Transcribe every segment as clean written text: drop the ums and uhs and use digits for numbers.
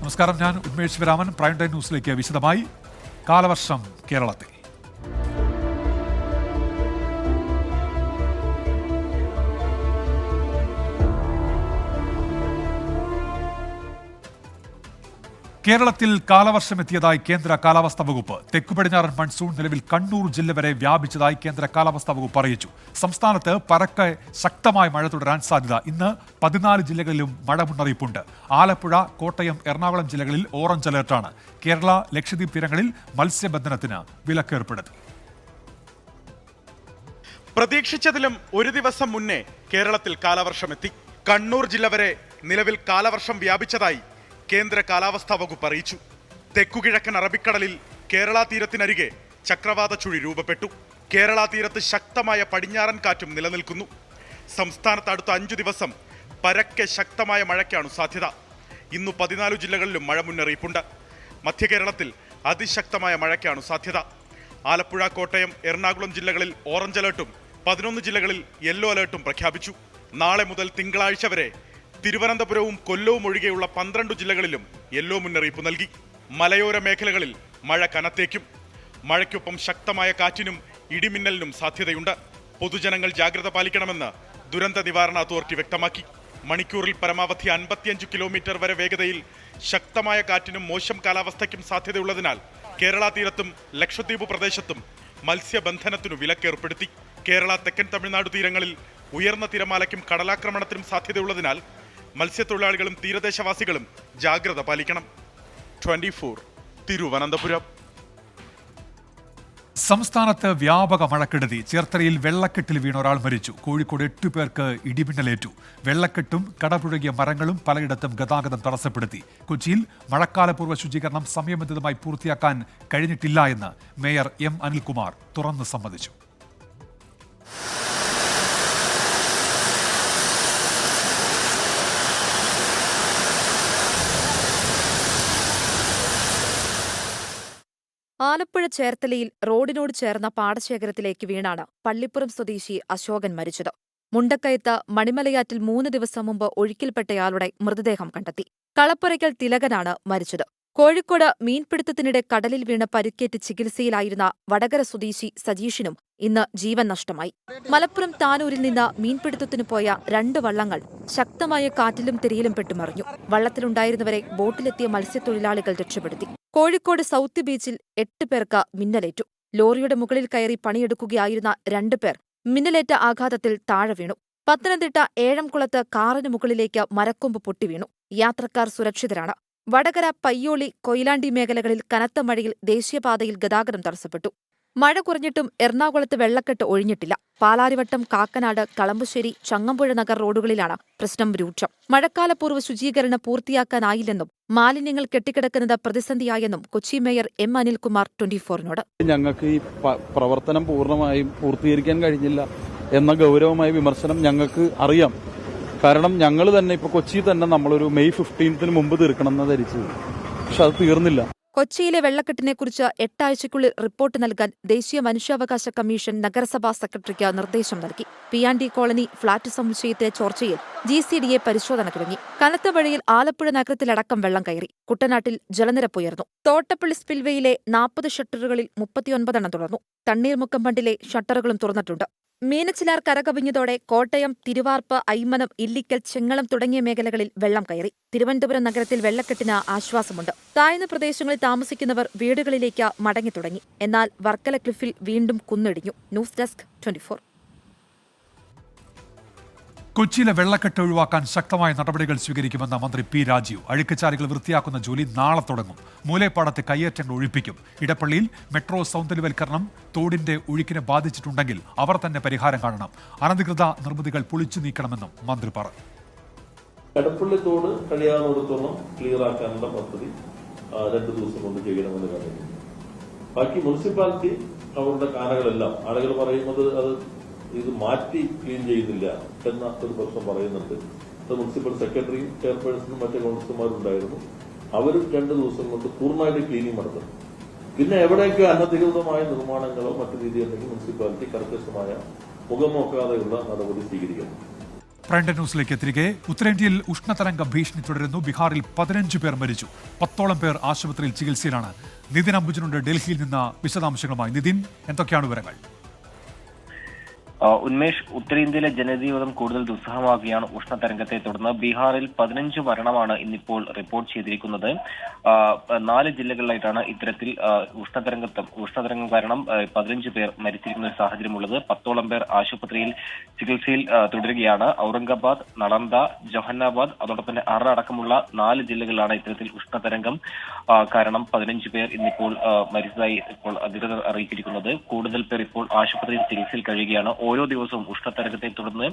നമസ്കാരം, ഞാൻ Unmesh Sivaraman. Prime time ന്യൂസിലേക്ക് വിശദമായി. കാലവർഷം കേരളത്തെ കേരളത്തിൽ കാലവർഷമെത്തിയതായി കേന്ദ്ര കാലാവസ്ഥാ വകുപ്പ്. തെക്കു പടിഞ്ഞാറൻ മൺസൂൺ നിലവിൽ കണ്ണൂർ ജില്ല വരെ വ്യാപിച്ചതായി കേന്ദ്ര കാലാവസ്ഥാ വകുപ്പ് അറിയിച്ചു. സംസ്ഥാനത്ത് പരക്കെ ശക്തമായ മഴ തുടരാൻ സാധ്യത. ഇന്ന് 14 ജില്ലകളിലും മഴ മുന്നറിയിപ്പുണ്ട്. ആലപ്പുഴ, കോട്ടയം, എറണാകുളം ജില്ലകളിൽ ഓറഞ്ച് അലർട്ടാണ്. കേരള, ലക്ഷദ്വീപ് തീരങ്ങളിൽ മത്സ്യബന്ധനത്തിന് വിലക്കേർപ്പെടുത്തി. പ്രതീക്ഷിച്ചതിലും ഒരു ദിവസം മുന്നേ കേരളത്തിൽ കാലവർഷമെത്തി. കണ്ണൂർ ജില്ല വരെ നിലവിൽ കാലവർഷം വ്യാപിച്ചതായി കേന്ദ്ര കാലാവസ്ഥാ വകുപ്പ് അറിയിച്ചു. തെക്കുകിഴക്കൻ അറബിക്കടലിൽ കേരള തീരത്തിനരികെ ചക്രവാത ചുഴി രൂപപ്പെട്ടു. കേരള തീരത്ത് ശക്തമായ പടിഞ്ഞാറൻ കാറ്റും നിലനിൽക്കുന്നു. സംസ്ഥാനത്ത് അടുത്ത 5 ദിവസം പരക്കെ ശക്തമായ മഴയ്ക്കാണ് സാധ്യത. ഇന്നു 14 ജില്ലകളിലും മഴ മുന്നറിയിപ്പുണ്ട്. മധ്യ കേരളത്തിൽ അതിശക്തമായ മഴയ്ക്കാണ് സാധ്യത. ആലപ്പുഴ, കോട്ടയം, എറണാകുളം ജില്ലകളിൽ ഓറഞ്ച് അലർട്ടും 11 ജില്ലകളിൽ യെല്ലോ അലർട്ടും പ്രഖ്യാപിച്ചു. നാളെ മുതൽ തിങ്കളാഴ്ച വരെ തിരുവനന്തപുരവും കൊല്ലവും ഒഴികെയുള്ള 12 ജില്ലകളിലും യെല്ലോ മുന്നറിയിപ്പ് നൽകി. മലയോര മേഖലകളിൽ മഴ കനത്തേക്കും. മഴയ്ക്കൊപ്പം ശക്തമായ കാറ്റിനും ഇടിമിന്നലിനും സാധ്യതയുണ്ട്. പൊതുജനങ്ങൾ ജാഗ്രത പാലിക്കണമെന്ന് ദുരന്ത നിവാരണ അതോറിറ്റി വ്യക്തമാക്കി. മണിക്കൂറിൽ പരമാവധി 55 കിലോമീറ്റർ വരെ വേഗതയിൽ ശക്തമായ കാറ്റിനും മോശം കാലാവസ്ഥയ്ക്കും സാധ്യതയുള്ളതിനാൽ കേരള തീരത്തും ലക്ഷദ്വീപ് പ്രദേശത്തും മത്സ്യബന്ധനത്തിനു വിലക്കേർപ്പെടുത്തി. കേരള, തെക്കൻ തമിഴ്നാട് തീരങ്ങളിൽ ഉയർന്ന തിരമാലയ്ക്കും കടലാക്രമണത്തിനും സാധ്യതയുള്ളതിനാൽ മത്സ്യത്തൊഴിലാളികളും തീരദേശവാസികളും ജാഗ്രത പാലിക്കണം. 24 തിരുവനന്തപുരം. സംസ്ഥാനത്ത് വ്യാപക മഴക്കെടുതി. ചേർത്തലയിൽ വെള്ളക്കെട്ടിൽ വീണ ഒരാൾ മരിച്ചു. കോഴിക്കോട് 8 പേർക്ക് ഇടിമിന്നലേറ്റു. വെള്ളക്കെട്ടും കടപുഴകിയ മരങ്ങളും പലയിടത്തും ഗതാഗതം തടസ്സപ്പെടുത്തി. കൊച്ചിയിൽ മഴക്കാലപൂർവ്വ ശുചീകരണം സമയബന്ധിതമായി പൂർത്തിയാക്കാൻ കഴിഞ്ഞിട്ടില്ല എന്ന് മേയർ എം അനിൽകുമാർ തുറന്നു സമ്മതിച്ചു. ആലപ്പുഴ ചേർത്തലയിൽ റോഡിനോട് ചേർന്ന പാടശേഖരത്തിലേക്ക് വീണാണ് പള്ളിപ്പുറം സ്വദേശി അശോകൻ മരിച്ചത്. മുണ്ടക്കയത്ത് മണിമലയാറ്റിൽ 3 ദിവസം മുമ്പ് ഒഴുക്കിൽപ്പെട്ടയാളുടെ മൃതദേഹം കണ്ടെത്തി. കളപ്പുരയ്ക്കൽ തിലകനാണ് മരിച്ചത്. കോഴിക്കോട് മീൻപിടുത്തത്തിനിടെ കടലിൽ വീണ് പരിക്കേറ്റ് ചികിത്സയിലായിരുന്ന വടകര സ്വദേശി സജീഷിനും ഇന്ന് ജീവൻ നഷ്ടമായി. മലപ്പുറം താനൂരിൽ നിന്ന് മീൻപിടുത്തത്തിനു പോയ 2 വള്ളങ്ങൾ ശക്തമായ കാറ്റിലും തിരയിലും പെട്ടുമറിഞ്ഞു. വള്ളത്തിലുണ്ടായിരുന്നവരെ ബോട്ടിലെത്തിയ മത്സ്യത്തൊഴിലാളികൾ രക്ഷപ്പെടുത്തി. കോഴിക്കോട് സൗത്ത് ബീച്ചിൽ 8 പേർക്ക് മിന്നലേറ്റു. ലോറിയുടെ മുകളിൽ കയറി പണിയെടുക്കുകയായിരുന്ന 2 പേർ മിന്നലേറ്റ ആഘാതത്തിൽ താഴെ വീണു. പത്തനംതിട്ട ഏഴംകുളത്ത് കാറിന് മുകളിലേക്ക് മരക്കൊമ്പ് പൊട്ടിവീണു. യാത്രക്കാർ സുരക്ഷിതരാണ്. വടകര, പയ്യോളി, കൊയിലാണ്ടി മേഖലകളിൽ കനത്ത മഴയിൽ ദേശീയപാതയിൽ ഗതാഗതം തടസ്സപ്പെട്ടു. മഴ കുറഞ്ഞിട്ടും എറണാകുളത്ത് വെള്ളക്കെട്ട് ഒഴിഞ്ഞിട്ടില്ല. പാലാരിവട്ടം, കാക്കനാട്, കളമ്പശ്ശേരി, ചങ്ങമ്പുഴ നഗർ റോഡുകളിലാണ് പ്രശ്നം രൂക്ഷം. മഴക്കാലപൂർവ്വ ശുചീകരണം പൂർത്തിയാക്കാനായില്ലെന്നും മാലിന്യങ്ങൾ കെട്ടിക്കിടക്കുന്നത് പ്രതിസന്ധിയായെന്നും കൊച്ചി മേയർ എം അനിൽകുമാർ 24-നോട്. ഞങ്ങൾക്ക് ഈ പ്രവർത്തനം പൂർണ്ണമായും പൂർത്തീകരിക്കാൻ കഴിഞ്ഞില്ല എന്ന ഗൗരവമായ വിമർശനം ഞങ്ങൾക്ക് അറിയാം. കാരണം ഞങ്ങൾ തന്നെ ഇപ്പൊ കൊച്ചി തന്നെ നമ്മളൊരു മെയ് 15 മുമ്പ് തീർക്കണമെന്ന് ധരിച്ചത്. പക്ഷെ അത് തീർന്നില്ല. കൊച്ചിയിലെ വെള്ളക്കെട്ടിനെക്കുറിച്ച് 8 ആഴ്ചയ്ക്കുള്ളിൽ റിപ്പോർട്ട് നൽകാൻ ദേശീയ മനുഷ്യാവകാശ കമ്മീഷൻ നഗരസഭാ സെക്രട്ടറിക്ക് നിർദ്ദേശം നൽകി. പി.ആൻഡ്.ഡി കോളനി ഫ്ളാറ്റ് സമുച്ചയത്തെ ചോർച്ചയിൽ GCDA പരിശോധന തുടങ്ങി. കനത്ത മഴയിൽ ആലപ്പുഴ നഗരത്തിലടക്കം വെള്ളം കയറി. കുട്ടനാട്ടിൽ ജലനിരപ്പ് ഉയർന്നു. തോട്ടപ്പള്ളി സ്പിൽവേയിലെ 40 ഷട്ടറുകളിൽ 39 തുറന്നു. തണ്ണീർമുക്കം ബണ്ടിലെ ഷട്ടറുകളും തുറന്നിട്ടുണ്ട്. മീനച്ചിലാർ കരകവിഞ്ഞതോടെ കോട്ടയം, തിരുവാർപ്പ്, അയ്മനം, ഇല്ലിക്കൽ, ചെങ്ങളം തുടങ്ങിയ മേഖലകളിൽ വെള്ളം കയറി. തിരുവനന്തപുരം നഗരത്തിൽ വെള്ളക്കെട്ടിന് ആശ്വാസമുണ്ട്. താഴ്ന്ന പ്രദേശങ്ങളിൽ താമസിക്കുന്നവർ വീടുകളിലേക്ക് മടങ്ങിത്തുടങ്ങി. എന്നാൽ വർക്കല ക്ലിഫിൽ വീണ്ടും കുന്നിടിഞ്ഞു. News desk 24. കൊച്ചിയിലെ വെള്ളക്കെട്ട് ഒഴിവാക്കാൻ ശക്തമായ നടപടികൾ സ്വീകരിക്കുമെന്ന് മന്ത്രി പി രാജീവ്. അഴുക്കുചാലുകൾ വൃത്തിയാക്കുന്ന ജോലി നാളെ തുടങ്ങും. മൂലേപ്പാടത്ത് കയ്യേറ്റങ്ങൾ ഒഴിപ്പിക്കും. ഇടപ്പള്ളിയിൽ മെട്രോ സൗന്ദര്യവൽക്കരണം തോടിന്റെ ഒഴുക്കിനെ ബാധിച്ചിട്ടുണ്ടെങ്കിൽ അവർ തന്നെ പരിഹാരം കാണണം. അനധികൃത നിർമ്മിതികൾ പൊളിച്ചു നീക്കണമെന്നും മന്ത്രി പറഞ്ഞു. എടപ്പള്ളി തോട് കഴിയാവുന്നിടത്തോളം ക്ലിയർ ആക്കാനുള്ള പദ്ധതി 2 ദിവസം കൊണ്ട് ചെയ്യണമെന്ന് പറയുന്നു. ബാക്കി മുനിസിപ്പാലിറ്റി അവരുടെ കാനകളെല്ലാം ആളുകൾ പറയുന്നത് അത് ഇത് മാറ്റി ക്ലീൻ ചെയ്യുന്നില്ല എന്ന ഒരു പ്രശ്നം പറയുന്നുണ്ട്. അത് മുനിസിപ്പൽ സെക്രട്ടറിയും ചെയർപേഴ്സണും മറ്റു കൗൺസിലർമാരുണ്ടായിരുന്നു. അവരും 2 ദിവസം കൊണ്ട് പൂർണ്ണമായിട്ട് ക്ലീനിങ് നടത്തും. പിന്നെ എവിടെയൊക്കെ അനധികൃതമായ നിർമ്മാണങ്ങളോ മറ്റു രീതിയുണ്ടെങ്കിൽ മുനിസിപ്പാലിറ്റി കർക്കശമായ മുഖം നോക്കാതെയുള്ള നടപടി സ്വീകരിക്കണം. പ്രൈം ന്യൂസിലേക്ക് തിരികെ. ഉത്തരേന്ത്യയിൽ ഉഷ്ണതരംഗ ഭീഷണി തുടരുന്നു. ബീഹാറിൽ 15 പേർ മരിച്ചു. 10ഓളം പേർ ആശുപത്രിയിൽ ചികിത്സയിലാണ്. നിതിൻ അംബുജനുണ്ട് ഡൽഹിയിൽ നിന്ന് വിശദാംശങ്ങളുമായി. നിതിൻ, എന്തൊക്കെയാണ് വിവരങ്ങൾ? ഉന്മേഷ്, ഉത്തരേന്ത്യയിലെ ജനജീവിതം കൂടുതൽ ദുസ്സഹമാകുകയാണ് ഉഷ്ണതരംഗത്തെ തുടർന്ന്. ബീഹാറിൽ 15 മരണമാണ് ഇന്നിപ്പോൾ റിപ്പോർട്ട് ചെയ്തിരിക്കുന്നത്. 4 ജില്ലകളിലായിട്ടാണ് ഇത്തരത്തിൽ ഉഷ്ണതരംഗം കാരണം 15 പേർ മരിച്ചിരിക്കുന്ന ഒരു സാഹചര്യമുള്ളത്. 10ഓളം പേർ ആശുപത്രിയിൽ ചികിത്സയിൽ തുടരുകയാണ്. ഔറംഗാബാദ്, നളന്ദ, ജൊഹന്നാബാദ്, അതോടൊപ്പം തന്നെ അടക്കമുള്ള 4 ജില്ലകളിലാണ് ഇത്തരത്തിൽ ഉഷ്ണതരംഗം കാരണം 15 പേർ ഇന്നിപ്പോൾ മരിച്ചതായി ഇപ്പോൾ അധികൃതർ അറിയിച്ചിരിക്കുന്നത്. കൂടുതൽ പേർ ഇപ്പോൾ ആശുപത്രിയിൽ ചികിത്സയിൽ കഴിയുകയാണ്. ഓരോ ദിവസവും ഉഷ്ണതരംഗത്തെ തുടർന്ന്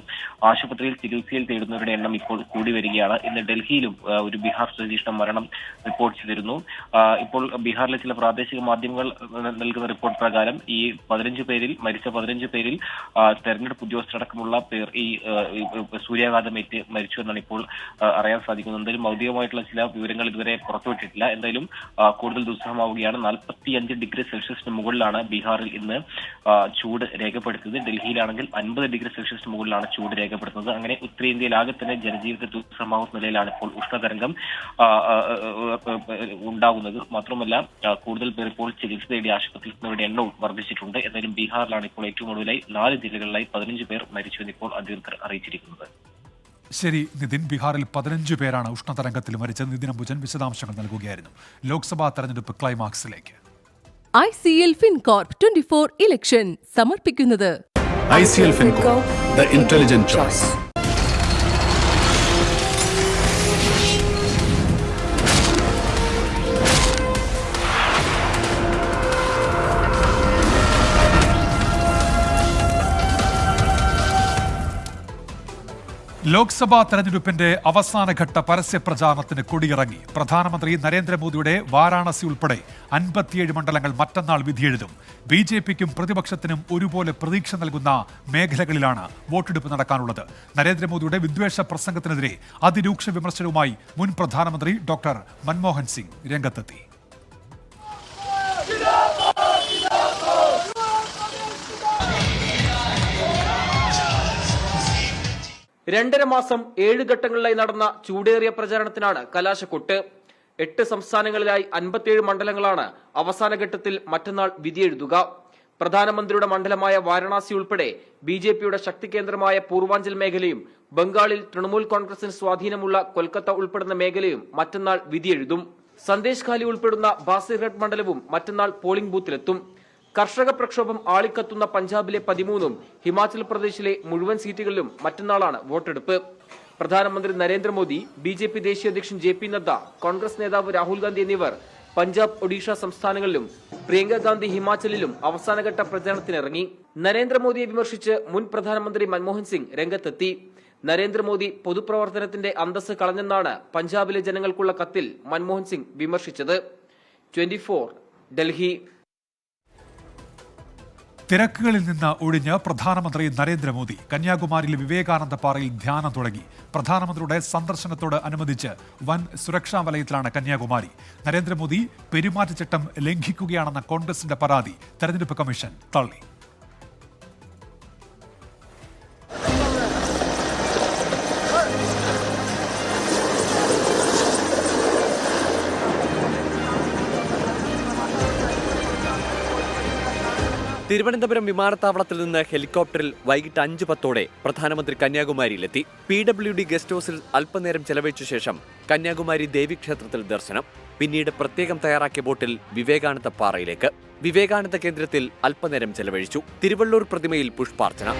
ആശുപത്രിയിൽ ചികിത്സയിൽ തേടുന്നവരുടെ എണ്ണം ഇപ്പോൾ കൂടി വരികയാണ്. ഇന്ന് ഡൽഹിയിലും ഒരു ബീഹാർ സ്വദേശിയുടെ മരണം റിപ്പോർട്ട് ചെയ്തിരുന്നു. ഇപ്പോൾ ബീഹാറിലെ ചില പ്രാദേശിക മാധ്യമങ്ങൾ നൽകുന്ന റിപ്പോർട്ട് പ്രകാരം ഈ മരിച്ച 15 പേരിൽ തെരഞ്ഞെടുപ്പ് ഉദ്യോഗസ്ഥരടക്കമുള്ള പേർ ഈ സൂര്യാഘാതമേറ്റ് മരിച്ചു എന്നാണ് ഇപ്പോൾ അറിയാൻ സാധിക്കുന്നത്. എന്തായാലും ഔദ്യോഗികമായിട്ടുള്ള ചില വിവരങ്ങൾ ഇതുവരെ പുറത്തുവിട്ടിട്ടില്ല. എന്തായാലും കൂടുതൽ ദുസ്സഹമാവുകയാണ്. 45 ഡിഗ്രി സെൽഷ്യസിന് മുകളിലാണ് ബീഹാറിൽ ഇന്ന് ചൂട് രേഖപ്പെടുത്തിയത്. ഡൽഹിയിലാണെങ്കിൽ 50 ഡിഗ്രി സെൽഷ്യസിന് മുകളിലാണ് ചൂട് രേഖപ്പെടുത്തുന്നത്. അങ്ങനെ ഉത്തരേന്ത്യയിലാകെ തന്നെ ജനജീവിതത്തെ ദുസ്സഹമാവുന്ന നിലയിലാണ് ഇപ്പോൾ ഉഷ്ണതരംഗം ഉണ്ടാകുന്നത്. മാത്രമല്ല കൂടുതൽ പേർ ഇപ്പോൾ ചികിത്സ തേടി ആശുപത്രിയിലുള്ളവരുടെ എണ്ണവും വർദ്ധിച്ചിട്ടുണ്ട്. എന്തായാലും ബീഹാറിലാണ് ഇപ്പോൾ ഏറ്റവും കൂടുതലായി 4 ജില്ലകളിലായി 15 പേർ മരിച്ചുവെന്ന് ഇപ്പോൾ അധികൃതർ അറിയിച്ചിരിക്കുന്നത്. ശരി നിതിൻ, ബീഹാറിൽ 15 പേരാണ് ഉഷ്ണതരംഗത്തിൽ മരിച്ചത്. നിതിൻ അംബുജൻ വിശദാംശങ്ങൾ നൽകുകയായിരുന്നു. ലോക്സഭാ തെരഞ്ഞെടുപ്പ് ക്ലൈമാക്സിലേക്ക്. ICL FinCorp 24 ഇലക്ഷൻ സമർപ്പിക്കുന്നത് ICL FinCorp, the intelligent choice. Lok Sabha തെരഞ്ഞെടുപ്പിന്റെ അവസാനഘട്ട പരസ്യ പ്രചാരണത്തിന് കൊടിയിറങ്ങി. പ്രധാനമന്ത്രി നരേന്ദ്രമോദിയുടെ വാരാണസി ഉൾപ്പെടെ 57 മണ്ഡലങ്ങൾ മറ്റന്നാൾ വിധിയെഴുതും. BJPക്കും പ്രതിപക്ഷത്തിനും ഒരുപോലെ പ്രതീക്ഷ നൽകുന്ന മേഖലകളിലാണ് വോട്ടെടുപ്പ് നടക്കാനുള്ളത്. നരേന്ദ്രമോദിയുടെ വിദ്വേഷ പ്രസംഗത്തിനെതിരെ അതിരൂക്ഷ വിമർശനവുമായി മുൻ പ്രധാനമന്ത്രി ഡോക്ടർ മൻമോഹൻ സിംഗ് രംഗത്തെത്തി. രണ്ടര മാസം 7 ഘട്ടങ്ങളിലായി നടന്ന ചൂടേറിയ പ്രചാരണത്തിനാണ് കലാശക്കൊട്ട്. 8 സംസ്ഥാനങ്ങളിലായി 57 മണ്ഡലങ്ങളാണ് അവസാന ഘട്ടത്തിൽ മറ്റന്നാൾ വിധിയെഴുതുക. പ്രധാനമന്ത്രിയുടെ മണ്ഡലമായ വാരണാസി ഉൾപ്പെടെ BJPയുടെ ശക്തി കേന്ദ്രമായ പൂർവാഞ്ചൽ മേഖലയും ബംഗാളിൽ തൃണമൂൽ കോൺഗ്രസിന് സ്വാധീനമുള്ള കൊൽക്കത്ത ഉൾപ്പെടുന്ന മേഖലയും മറ്റന്നാൾ വിധിയെഴുതും. സന്ദേശ് ഖാലി ഉൾപ്പെടുന്ന ബാസിർഹട്ട് മണ്ഡലവും മറ്റന്നാൾ പോളിംഗ് ബൂത്തിലെത്തും. കർഷക പ്രക്ഷോഭം ആളിക്കത്തുന്ന പഞ്ചാബിലെ 13ഉം ഹിമാചൽ പ്രദേശിലെ മുഴുവൻ സീറ്റുകളിലും മറ്റന്നാളാണ് വോട്ടെടുപ്പ്. പ്രധാനമന്ത്രി നരേന്ദ്രമോദി, BJP ദേശീയ അധ്യക്ഷൻ JP നദ്ദ, കോൺഗ്രസ് നേതാവ് രാഹുൽ ഗാന്ധി എന്നിവർ പഞ്ചാബ്, ഒഡീഷ സംസ്ഥാനങ്ങളിലും പ്രിയങ്ക ഗാന്ധി ഹിമാചലിലും അവസാനഘട്ട പ്രചാരണത്തിനിറങ്ങി. നരേന്ദ്രമോദിയെ വിമർശിച്ച് മുൻ പ്രധാനമന്ത്രി മൻമോഹൻ സിംഗ് രംഗത്തെത്തി. നരേന്ദ്രമോദി പൊതുപ്രവർത്തനത്തിന്റെ അന്തസ്സ് കളഞ്ഞെന്നാണ് പഞ്ചാബിലെ ജനങ്ങൾക്കുള്ള കത്തിൽ മൻമോഹൻ സിംഗ് വിമർശിച്ചത്. 24 ഡൽഹി. തിരക്കുകളിൽ നിന്ന് ഒഴിഞ്ഞ് പ്രധാനമന്ത്രി നരേന്ദ്രമോദി കന്യാകുമാരിയിലെ വിവേകാനന്ദ പാറയിൽ ധ്യാനം തുടങ്ങി. പ്രധാനമന്ത്രിയുടെ സന്ദർശനത്തോട് അനുബന്ധിച്ച് വൻ സുരക്ഷാ വലയത്തിലാണ് കന്യാകുമാരി. നരേന്ദ്രമോദി പെരുമാറ്റച്ചട്ടം ലംഘിക്കുകയാണെന്ന കോൺഗ്രസിന്റെ പരാതി തെരഞ്ഞെടുപ്പ് കമ്മീഷൻ തള്ളി. തിരുവനന്തപുരം വിമാനത്താവളത്തിൽ നിന്ന് ഹെലികോപ്റ്ററിൽ വൈകിട്ട് 5:10 പ്രധാനമന്ത്രി കന്യാകുമാരിയിലെത്തി. PWD ഗസ്റ്റ് ഹൌസിൽ അല്പനേരം ചെലവഴിച്ച ശേഷം കന്യാകുമാരി ദേവീക്ഷേത്രത്തിൽ ദർശനം. പിന്നീട് പ്രത്യേകം തയ്യാറാക്കിയ ബോട്ടിൽ വിവേകാനന്ദ പാറയിലേക്ക്. വിവേകാനന്ദ കേന്ദ്രത്തിൽ അല്പനേരം ചെലവഴിച്ചു. തിരുവള്ളൂർ പ്രതിമയിൽ പുഷ്പാർച്ചന.